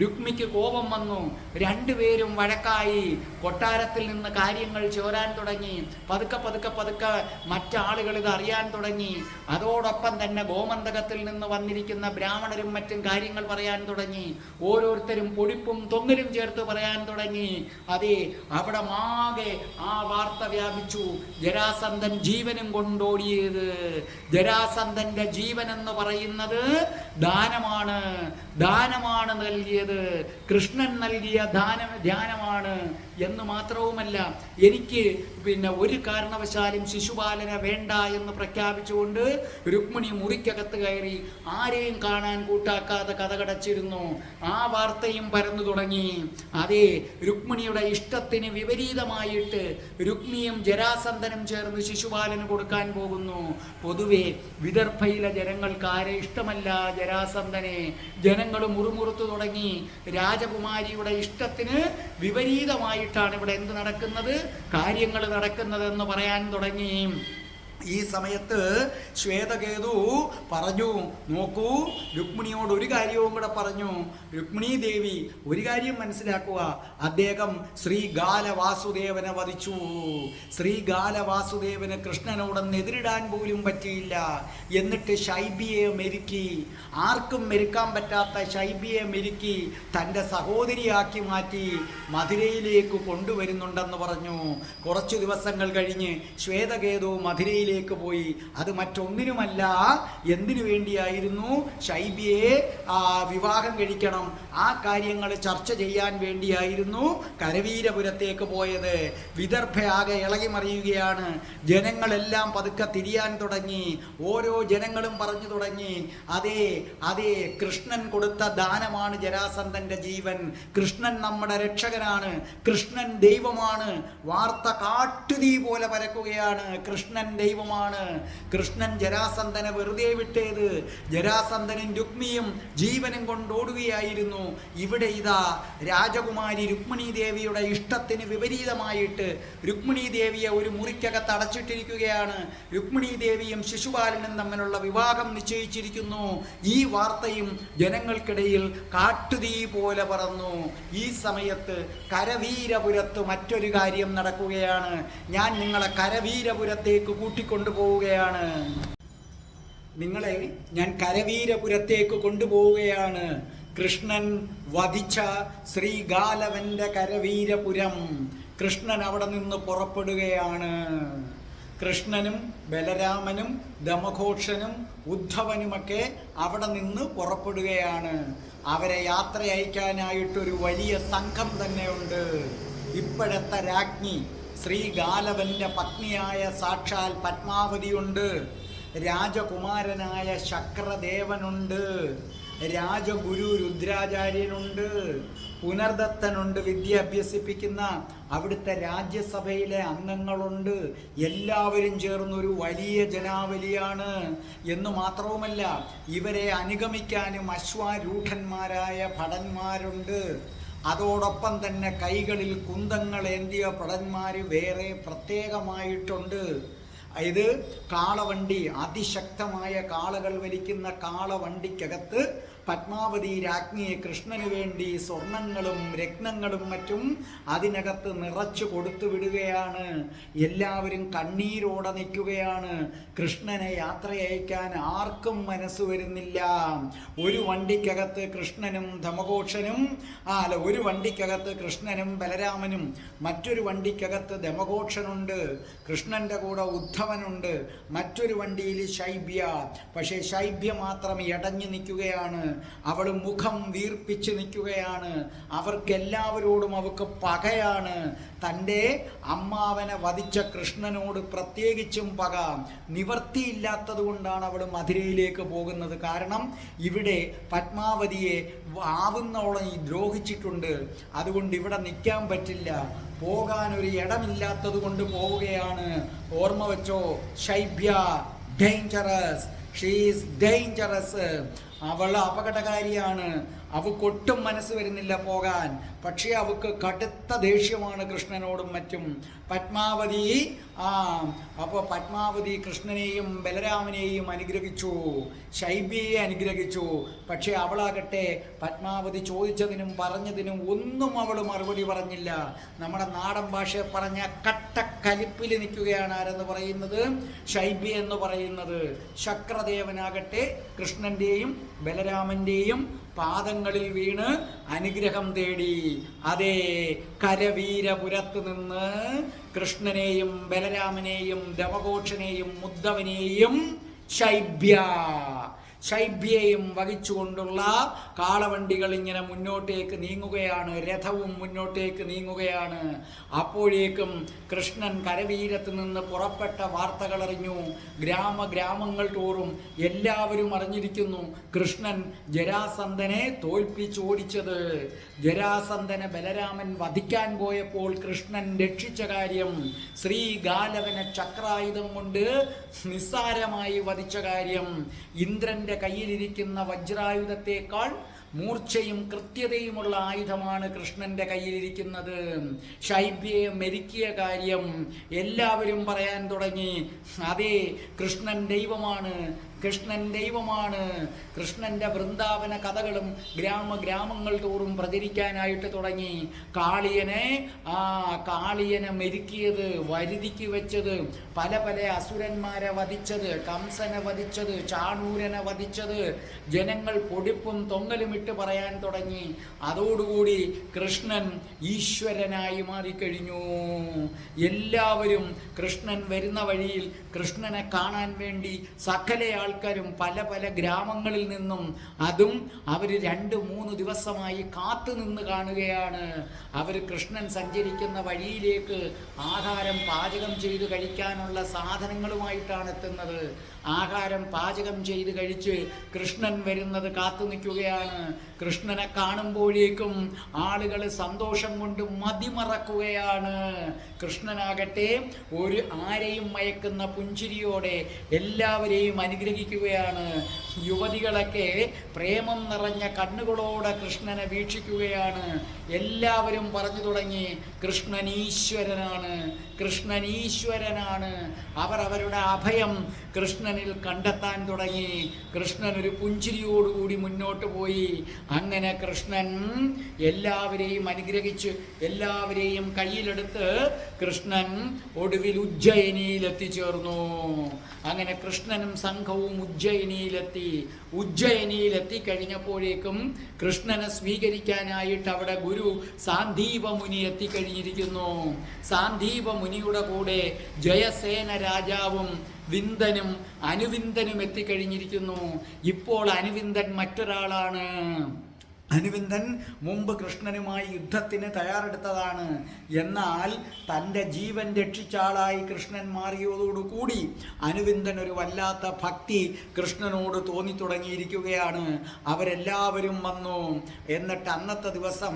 രുക്മിക്ക് കോപം വന്നു. രണ്ടുപേരും വഴക്കായി. കൊട്ടാരത്തിൽ നിന്ന് കാര്യങ്ങൾ ചോരാൻ തുടങ്ങി. പതുക്കെ മറ്റാളുകൾ ഇത് അറിയാൻ തുടങ്ങി. അതോടൊപ്പം തന്നെ ഗോമന്തകത്തിൽ നിന്ന് വന്നിരിക്കുന്ന ബ്രാഹ്മണരും മറ്റും കാര്യങ്ങൾ പറയാൻ തുടങ്ങി. ഓരോരുത്തരും പൊടിപ്പും തൊങ്ങലും ചേർത്ത് പറയാൻ തുടങ്ങി. അതെ, അവിടെ ആകെ ആ വാർത്ത വ്യാപിച്ചു. ജരാസന്ധൻ ജീവനും കൊണ്ടോടിയത്. ജരാസന്ധന്റെ ജീവൻ എന്ന് പറയുന്നത് ദാനമാണ്. ദാനമാണ് നൽകിയത്, കൃഷ്ണൻ നൽകിയ ധ്യാനമാണ് എന്ന് മാത്രവുമല്ല, എനിക്ക് ഒരു കാരണവശാലും ശിശുപാലനെ വേണ്ട എന്ന് പ്രഖ്യാപിച്ചുകൊണ്ട് രുക്മിണി മുറിക്കകത്ത് കയറി ആരെയും കാണാൻ കൂട്ടാക്കാതെ കഥകടച്ചിരുന്നു. ആ വാർത്തയും പരന്നു തുടങ്ങി. അതേ, രുക്മിണിയുടെ ഇഷ്ടത്തിന് വിപരീതമായിട്ട് രുക്മിയും ജരാസന്ധനും ചേർന്ന് ശിശുപാലന് കൊടുക്കാൻ പോകുന്നു. പൊതുവെ വിദർഭയിലെ ജനങ്ങൾക്ക് ആരെ ഇഷ്ടമല്ല ജരാസന്ധനെ. ജനങ്ങൾ മുറുമുറുത്തു തുടങ്ങി. രാജകുമാരിയുടെ ഇഷ്ടത്തിന് വിപരീതമായിട്ടാണ് ഇവിടെ എന്ത് നടക്കുന്നത്, കാര്യങ്ങൾ നടക്കുന്നതെന്ന് പറയാൻ തുടങ്ങി. ഈ സമയത്ത് ശ്വേതകേതു പറഞ്ഞു, നോക്കൂ, രുക്മിണിയോട് ഒരു കാര്യവും കൂടെ പറഞ്ഞു. രുക്മിണി ദേവി ഒരു കാര്യം മനസ്സിലാക്കുക, അദ്ദേഹം ശ്രീഗാലവാസുദേവനെ വധിച്ചു. ശ്രീഗാലവാസുദേവന് കൃഷ്ണനോടൊന്ന് എതിരിടാൻ പോലും പറ്റിയില്ല. എന്നിട്ട് ശൈബിയെ മെരുക്കി, ആർക്കും മെരുക്കാൻ പറ്റാത്ത ശൈബിയെ മെരുക്കി തൻ്റെ സഹോദരിയാക്കി മാറ്റി മധുരയിലേക്ക് കൊണ്ടുവരുന്നുണ്ടെന്ന് പറഞ്ഞു. കുറച്ചു ദിവസങ്ങൾ കഴിഞ്ഞ് ശ്വേതകേതു മധുരയിലേക്ക് പോയി. അത് മറ്റൊന്നിനുമല്ല, എന്തിനു വേണ്ടിയായിരുന്നു? ശൈബിയെ വിവാഹം കഴിക്കണം, ആ കാര്യങ്ങൾ ചർച്ച ചെയ്യാൻ വേണ്ടിയായിരുന്നു കരവീരപുരത്തേക്ക് പോയത്. വിദർഭയാകെ ഇളകി മറിയുകയാണ്. ജനങ്ങളെല്ലാം പതുക്കെ തിരിയാൻ തുടങ്ങി. ഓരോ ജനങ്ങളും പറഞ്ഞു തുടങ്ങി, അതെ അതെ, കൃഷ്ണൻ കൊടുത്ത ദാനമാണ് ജരാസന്ധന്റെ ജീവൻ. കൃഷ്ണൻ നമ്മുടെ രക്ഷകനാണ്, കൃഷ്ണൻ ദൈവമാണ്. വാർത്ത കാട്ടുതീ പോലെ പരക്കുകയാണ്. കൃഷ്ണൻ ദൈവമാണ്. കൃഷ്ണൻ ജരാസന്ധനെ വെറുതെ വിട്ടേത്. ജരാസന്ധനും രുക്മിയും ജീവനും കൊണ്ടോടുകയായിരുന്നു. ഇവിടെ ഇതാ രാജകുമാരി രുക്മിണി ദേവിയുടെ ഇഷ്ടത്തിന് വിപരീതമായിട്ട് രുക്മിണി ദേവിയെ ഒരു മുറിക്കകത്ത് അടച്ചിട്ടിരിക്കുകയാണ്. രുക്മിണി ദേവിയും ശിശുപാലനും തമ്മിലുള്ള വിവാഹം നിശ്ചയിച്ചിരിക്കുന്നു. ഈ വാർത്തയും ജനങ്ങൾക്കിടയിൽ കാട്ടുതീ പോലെ പറന്നു. ഈ സമയത്ത് കരവീരപുരത്ത് മറ്റൊരു കാര്യം നടക്കുകയാണ്. ഞാൻ നിങ്ങളെ കരവീരപുരത്തേക്ക് കൂട്ടിക്കൊണ്ടുപോവുകയാണ്. നിങ്ങളെ ഞാൻ കരവീരപുരത്തേക്ക് കൊണ്ടുപോവുകയാണ്. കൃഷ്ണൻ വധിച്ച ശ്രീഗാലവന്റെ കരവീരപുരം. കൃഷ്ണൻ അവിടെ നിന്ന് പുറപ്പെടുകയാണ്. കൃഷ്ണനും ബലരാമനും ദമഘോഷനും ഉദ്ധവനുമൊക്കെ അവിടെ നിന്ന് പുറപ്പെടുകയാണ്. അവരെ യാത്ര അയക്കാനായിട്ടൊരു വലിയ സംഘം തന്നെയുണ്ട്. ഇപ്പോഴത്തെ രാജ്ഞി ശ്രീഗാലവന്റെ പത്നിയായ സാക്ഷാൽ പത്മാവതിയുണ്ട്. രാജകുമാരനായ ശക്രദേവനുണ്ട്. രാജഗുരു രുദ്രാചാര്യനുണ്ട്. പുനർദത്തനുണ്ട്, വിദ്യ അഭ്യസിപ്പിക്കുന്ന. അവിടുത്തെ രാജ്യസഭയിലെ അംഗങ്ങളുണ്ട്. എല്ലാവരും ചേർന്നൊരു വലിയ ജനാവലിയാണ്. എന്ന് മാത്രവുമല്ല, ഇവരെ അനുഗമിക്കാനും അശ്വാരൂഢന്മാരായ ഭടന്മാരുണ്ട്. അതോടൊപ്പം തന്നെ കൈകളിൽ കുന്തങ്ങൾ ഏന്തിയ ഭടന്മാർ വേറെ പ്രത്യേകമായിട്ടുണ്ട്. ഇത് കാളവണ്ടി, അതിശക്തമായ കാളകൾ വലിക്കുന്ന കാളവണ്ടിക്കകത്ത് പത്മാവതി രാജ്ഞിയെ കൃഷ്ണന് വേണ്ടി സ്വർണങ്ങളും രത്നങ്ങളും മറ്റും അതിനകത്ത് നിറച്ചു കൊടുത്തു വിടുകയാണ്. എല്ലാവരും കണ്ണീരോടെ നിൽക്കുകയാണ്. കൃഷ്ണനെ യാത്രയയക്കാൻ ആർക്കും മനസ്സ് വരുന്നില്ല. ഒരു വണ്ടിക്കകത്ത് കൃഷ്ണനും ദമഘോഷനും, ഒരു വണ്ടിക്കകത്ത് കൃഷ്ണനും ബലരാമനും, മറ്റൊരു വണ്ടിക്കകത്ത് ദമഘോഷനുണ്ട്, കൃഷ്ണന്റെ കൂടെ ഉദ്ധവനുണ്ട്, മറ്റൊരു വണ്ടിയിൽ ശൈബ്യ. പക്ഷേ ശൈബ്യ മാത്രം ഇടഞ്ഞു നിൽക്കുകയാണ്. അവൾ മുഖം വീർപ്പിച്ച് നിൽക്കുകയാണ്. അവർക്കെല്ലാവരോടും അവൾക്ക് പകയാണ്. തൻ്റെ അമ്മാവനെ വധിച്ച കൃഷ്ണനോട് പ്രത്യേകിച്ചും പക. നിവർത്തിയില്ലാത്തത് കൊണ്ടാണ് അവൾ മധുരയിലേക്ക് പോകുന്നത്. കാരണം ഇവിടെ പത്മാവതിയെ ആവുന്നോളം ദ്രോഹിച്ചിട്ടുണ്ട്. അതുകൊണ്ട് ഇവിടെ നിൽക്കാൻ പറ്റില്ല. പോകാനൊരു ഇടമില്ലാത്തത് കൊണ്ട് പോവുകയാണ്. ഓർമ്മ വെച്ചോ, ശൈബ്യ ഡേഞ്ചറസ്, ഷീ ഈസ് ഡേഞ്ചറസ്. അവൾ അപകടകാരിയാണ്. അവക്കൊട്ടും മനസ്സ് വരുന്നില്ല പോകാൻ. പക്ഷേ അവൾക്ക് കടുത്ത ദേഷ്യമാണ് കൃഷ്ണനോടും മറ്റും. പത്മാവതി അപ്പോൾ പത്മാവതി കൃഷ്ണനെയും ബലരാമനെയും അനുഗ്രഹിച്ചു, ശൈബ്യയെ അനുഗ്രഹിച്ചു. പക്ഷേ അവളാകട്ടെ പത്മാവതി ചോദിച്ചതിനും പറഞ്ഞതിനും ഒന്നും അവൾ മറുപടി പറഞ്ഞില്ല. നമ്മുടെ നാടൻ ഭാഷയെ പറഞ്ഞ കട്ടക്കലിപ്പിൽ നിൽക്കുകയാണ്. ആരെന്ന് പറയുന്നത്? ശൈബ്യ എന്ന് പറയുന്നത്. ശക്രദേവനാകട്ടെ കൃഷ്ണൻ്റെയും ബലരാമൻ്റെയും പാദങ്ങളിൽ വീണ് അനുഗ്രഹം തേടി. അതേ, കരവീരപുരത്ത് നിന്ന് കൃഷ്ണനെയും ബലരാമനെയും ദമഘോഷനെയും ഉദ്ധവനെയും ശൈബ്യ ശൈബ്യയും വഹിച്ചുകൊണ്ടുള്ള കാളവണ്ടികൾ ഇങ്ങനെ മുന്നോട്ടേക്ക് നീങ്ങുകയാണ്. രഥവും മുന്നോട്ടേക്ക് നീങ്ങുകയാണ്. അപ്പോഴേക്കും കൃഷ്ണൻ കരവീരത്ത് നിന്ന് പുറപ്പെട്ട വാർത്തകൾ അറിഞ്ഞു. ഗ്രാമങ്ങൾ തോറും എല്ലാവരും അറിഞ്ഞിരിക്കുന്നു കൃഷ്ണൻ ജരാസന്ധനെ തോൽപ്പിച്ചോടിച്ചത്. ജരാസന്ധനെ ബലരാമൻ വധിക്കാൻ പോയപ്പോൾ കൃഷ്ണൻ രക്ഷിച്ച കാര്യം, ശ്രീഗാലവനെ ചക്രായുധം കൊണ്ട് നിസ്സാരമായി വധിച്ച കാര്യം, ഇന്ദ്രന്റെ കയ്യിലിരിക്കുന്ന വജ്രായുധത്തേക്കാൾ മൂർച്ചയും കൃത്യതയുമുള്ള ആയുധമാണ് കൃഷ്ണന്റെ കയ്യിലിരിക്കുന്നത്. ശൈബ്യയെ മെരുക്കിയ കാര്യം എല്ലാവരും പറയാൻ തുടങ്ങി. അതെ, കൃഷ്ണൻ ദൈവമാണ്, കൃഷ്ണൻ ദൈവമാണ്. കൃഷ്ണന്റെ വൃന്ദാവന കഥകളും ഗ്രാമങ്ങൾ തോറും പ്രചരിക്കാനായിട്ട് തുടങ്ങി. കാളിയനെ മെരുക്കിയത്, വരുതിക്ക് വെച്ചത്, പല അസുരന്മാരെ വധിച്ചത്, കംസനെ വധിച്ചത്, ചാണൂരനെ വധിച്ചത്, ജനങ്ങൾ പൊടിപ്പും തൊങ്ങലും ഇട്ട് പറയാൻ തുടങ്ങി. അതോടുകൂടി കൃഷ്ണൻ ഈശ്വരനായി മാറിക്കഴിഞ്ഞു. എല്ലാവരും കൃഷ്ണൻ വരുന്ന വഴിയിൽ കൃഷ്ണനെ കാണാൻ വേണ്ടി സകല ആൾക്കാരും പല ഗ്രാമങ്ങളിൽ നിന്നും, അതും അവർ 2-3 ദിവസമായി കാത്തു നിന്ന് കാണുകയാണ്. അവർ കൃഷ്ണൻ സഞ്ചരിക്കുന്ന വഴിയിലേക്ക് ആഹാരം പാചകം ചെയ്ത് കഴിക്കാനുള്ള സാധനങ്ങളുമായിട്ടാണ് എത്തുന്നത്. ആഹാരം പാചകം ചെയ്ത് കഴിച്ച് കൃഷ്ണൻ വരുന്നത് കാത്തു നിൽക്കുകയാണ്. കൃഷ്ണനെ കാണുമ്പോഴേക്കും ആളുകൾ സന്തോഷം കൊണ്ട് മതിമറക്കുകയാണ്. കൃഷ്ണനാകട്ടെ ആരെയും മയക്കുന്ന പുഞ്ചിരിയോടെ എല്ലാവരെയും അനുഗ്രഹിക്കുകയാണ്. യുവതികളൊക്കെ പ്രേമം നിറഞ്ഞ കണ്ണുകളോടെ കൃഷ്ണനെ വീക്ഷിക്കുകയാണ്. എല്ലാവരും പറഞ്ഞു തുടങ്ങി, കൃഷ്ണൻ ഈശ്വരനാണ്, കൃഷ്ണൻ ഈശ്വരനാണ്. അവരുടെ അഭയം കൃഷ്ണനിൽ കണ്ടെത്താൻ തുടങ്ങി. കൃഷ്ണൻ ഒരു പുഞ്ചിരിയോടുകൂടി മുന്നോട്ട് പോയി. അങ്ങനെ കൃഷ്ണൻ എല്ലാവരെയും അനുഗ്രഹിച്ച് എല്ലാവരെയും കയ്യിലെടുത്ത് കൃഷ്ണൻ ഒടുവിൽ ഉജ്ജയിനിയിൽ എത്തിച്ചേർന്നു. അങ്ങനെ കൃഷ്ണനും സംഘവും ഉജ്ജയിനിയിലെത്തി കഴിഞ്ഞപ്പോഴേക്കും കൃഷ്ണനെ സ്വീകരിക്കാനായിട്ട് അവിടെ ഗുരു സാന്ദീപ മുനി എത്തിക്കഴിഞ്ഞിരിക്കുന്നു. സാന്ദീപ മുനിയുടെ കൂടെ ജയസേന രാജാവും വിന്ദനും അനുവിന്ദനും എത്തിക്കഴിഞ്ഞിരിക്കുന്നു. ഇപ്പോൾ അനുവിന്ദൻ മറ്റൊരാളാണ്. അനുവിന്ദൻ മുമ്പ് കൃഷ്ണനുമായി യുദ്ധത്തിന് തയ്യാറെടുത്തതാണ്. എന്നാൽ തൻ്റെ ജീവൻ രക്ഷിച്ച ആളായി കൃഷ്ണൻ മാറിയതോടുകൂടി അനുവിന്ദൻ ഒരു വല്ലാത്ത ഭക്തി കൃഷ്ണനോട് തോന്നി തുടങ്ങിയിരിക്കുകയാണ്. അവരെല്ലാവരും വന്നു. എന്നിട്ട് അന്നത്തെ ദിവസം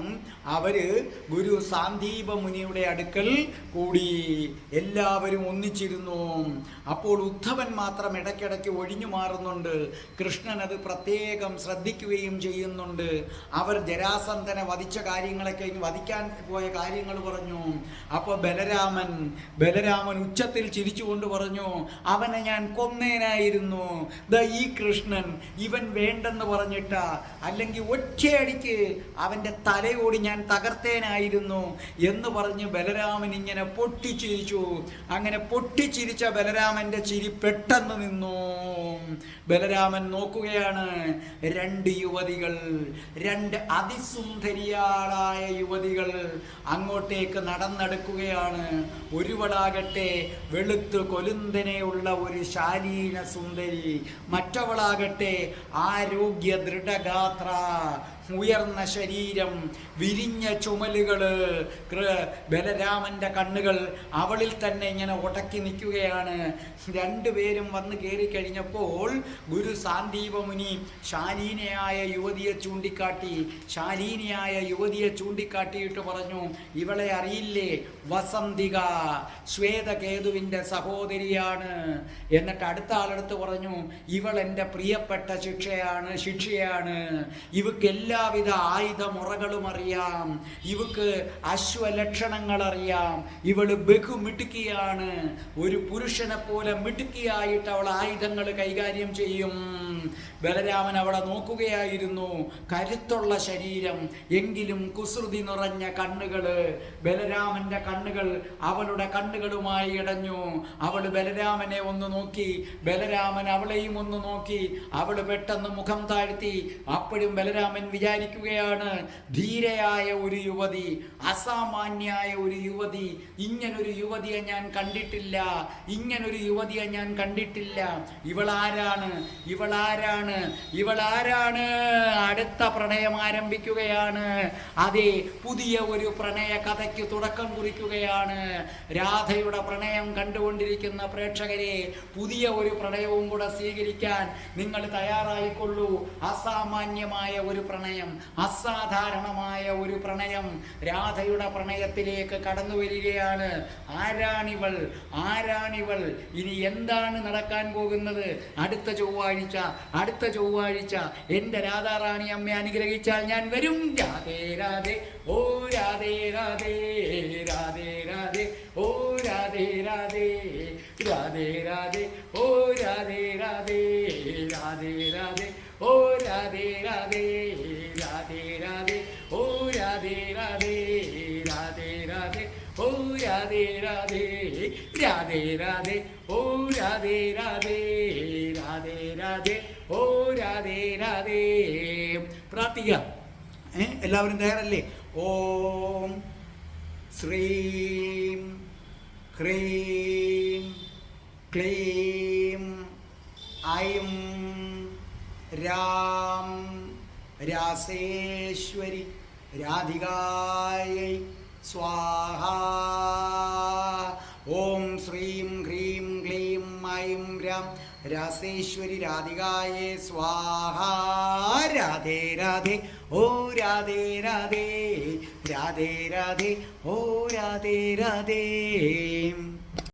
ഗുരു സാന്ദീപ മുനിയുടെ അടുക്കൽ കൂടി എല്ലാവരും ഒന്നിച്ചിരുന്നു. അപ്പോൾ ഉദ്ധവൻ മാത്രം ഇടയ്ക്കിടയ്ക്ക് ഒഴിഞ്ഞു മാറുന്നുണ്ട്. കൃഷ്ണൻ അത് പ്രത്യേകം ശ്രദ്ധിക്കുകയും ചെയ്യുന്നുണ്ട്. അവർ ജരാസന്ധനെ വധിച്ച കാര്യങ്ങളൊക്കെ വധിക്കാൻ പോയ കാര്യങ്ങൾ പറഞ്ഞു. അപ്പോൾ ബലരാമൻ ഉച്ചത്തിൽ ചിരിച്ചുകൊണ്ട് പറഞ്ഞു, അവനെ ഞാൻ കൊന്നേനായിരുന്നു. ഈ കൃഷ്ണൻ ഇവൻ വേണ്ടെന്ന് പറഞ്ഞിട്ടാ, അല്ലെങ്കിൽ ഒറ്റയടിക്ക് അവൻ്റെ തലയോടി ഞാൻ തകർത്തേനായിരുന്നു എന്ന് പറഞ്ഞ് ബലരാമൻ ഇങ്ങനെ പൊട്ടിച്ചിരിച്ചു. അങ്ങനെ പൊട്ടിച്ചിരിച്ച ബലരാമൻ്റെ ചിരി പെട്ടെന്ന് നിന്നു. ബലരാമൻ നോക്കുകയാണ്. 2 യുവതികൾ, 2 അതിസുന്ദരിയാളായ യുവതികൾ അങ്ങോട്ടേക്ക് നടന്നെടുക്കുകയാണ്. ഒരുവളാകട്ടെ വെളുത്ത് കൊലുന്തനെയുള്ള ഒരു ശാലീന സുന്ദരി, മറ്റവളാകട്ടെ ആരോഗ്യ ദൃഢഗാത്ര, ഉയർന്ന ശരീരം, വിരിഞ്ഞ ചുമലുകള്. ബലരാമന്റെ കണ്ണുകൾ അവളിൽ തന്നെ ഇങ്ങനെ ഉടക്കി നിൽക്കുകയാണ്. 2 പേരും വന്ന് കയറി കഴിഞ്ഞപ്പോൾ ഗുരു സാന്ദീപ മുനി ശാലീനയായ യുവതിയെ ചൂണ്ടിക്കാട്ടിയിട്ട് പറഞ്ഞു, ഇവളെ അറിയില്ലേ? വസന്തിക, ശ്വേതകേതുവിൻ്റെ സഹോദരിയാണ്. എന്നിട്ട് അടുത്ത ആളെടുത്ത് പറഞ്ഞു, ഇവൾ എൻ്റെ പ്രിയപ്പെട്ട ശിക്ഷയാണ്. ഇവക്ക് എല്ലാവിധ ആയുധമുറകളും അറിയാം, ഇവക്ക് അശ്വലക്ഷണങ്ങൾ അറിയാം, ഇവള് ബഹുമിടുക്കിയാണ്. ഒരു പുരുഷനെ പോലെ മിടുക്കിയായിട്ട് അവൾ ആയുധങ്ങൾ കൈകാര്യം ചെയ്യും. ബലരാമൻ അവളെ നോക്കുകയായിരുന്നു. കരുത്തുള്ള ശരീരം, എങ്കിലും കുസൃതി നിറഞ്ഞ കണ്ണുകള്. ബലരാമന്റെ കണ്ണുകൾ അവളുടെ കണ്ണുകളുമായി ഇടഞ്ഞു. അവൾ ബലരാമനെ ഒന്ന് നോക്കി, ബലരാമൻ അവളെയും ഒന്ന് നോക്കി. അവള് പെട്ടെന്ന് മുഖം താഴ്ത്തി. അപ്പോഴും ബലരാമൻ വിചാരിക്കുകയാണ്, ധീരയായ ഒരു യുവതി, അസാമാന്യായ ഒരു യുവതി, ഇങ്ങനൊരു യുവതിയെ ഞാൻ കണ്ടിട്ടില്ല, ഇങ്ങനൊരു യുവതിയെ ഞാൻ കണ്ടിട്ടില്ല. ഇവളാരാണ്, ഇവളാരാണ്, ഇവളാരാണ്? അടുത്ത പ്രണയം ആരംഭിക്കുകയാണ്. അതെ, പുതിയ ഒരു പ്രണയ കഥയ്ക്ക് തുടക്കം കുറിക്കുകയാണ്. രാധയുടെ പ്രണയം കണ്ടുകൊണ്ടിരിക്കുന്ന പ്രേക്ഷകരെ, പുതിയ ഒരു പ്രണയവും കൂടെ സ്വീകരിക്കാൻ നിങ്ങൾ തയ്യാറായിക്കൊള്ളൂ. അസാമാന്യമായ ഒരു പ്രണയം, അസാധാരണമായ ഒരു പ്രണയം രാധയുടെ പ്രണയത്തിലേക്ക് കടന്നു വരികയാണ്. ആരാണിവൾ, ആരാണിവൾ? ഇനി എന്താണ് നടക്കാൻ പോകുന്നത്? അടുത്ത ചൊവ്വാഴ്ച, അടുത്ത ചൊവ്വാഴ്ച എൻ്റെ രാധാറാണി അമ്മ അനുഗ്രഹിച്ചാൽ ഞാൻ വരും. രാധേ രാധേ, ഓ രാധേ രാധേ, രാധേ രാധേ, ഓ രാധേ രാധേ, രാധേ രാധേ, ഓ രാധേ രാധേ, രാധേ രാധേ, ഓ രാധേ രാധേ, രാധേ രാധേ, ഓ രാധേ രാധേ, രാധേ രാധേ, ഓ രാധേ രാധേ, രാധേ രാധേ, ഓ രാധേ രാധേ, രാധേ രാധേ, ഓ രാധേ രാധേ. പ്രാർത്ഥിക്കാം. എല്ലാവരും തയ്യാറല്ലേ? ഓം ശ്രീം ഹ്രീം ക്ലീം ഐം രാം രാസേശ്വരി രാധികായൈ സ്വാഹ. ഓം ശ്രീം ഹ്രീം ക്ലീം ഐം രാം രാസേശ്വരി രാധികായേ സ്വാഹ. രാധേ രാധേ, ഓ രാധേ രാധേ, രാധേ രാധേ, ഓ രാധേ രാധേ.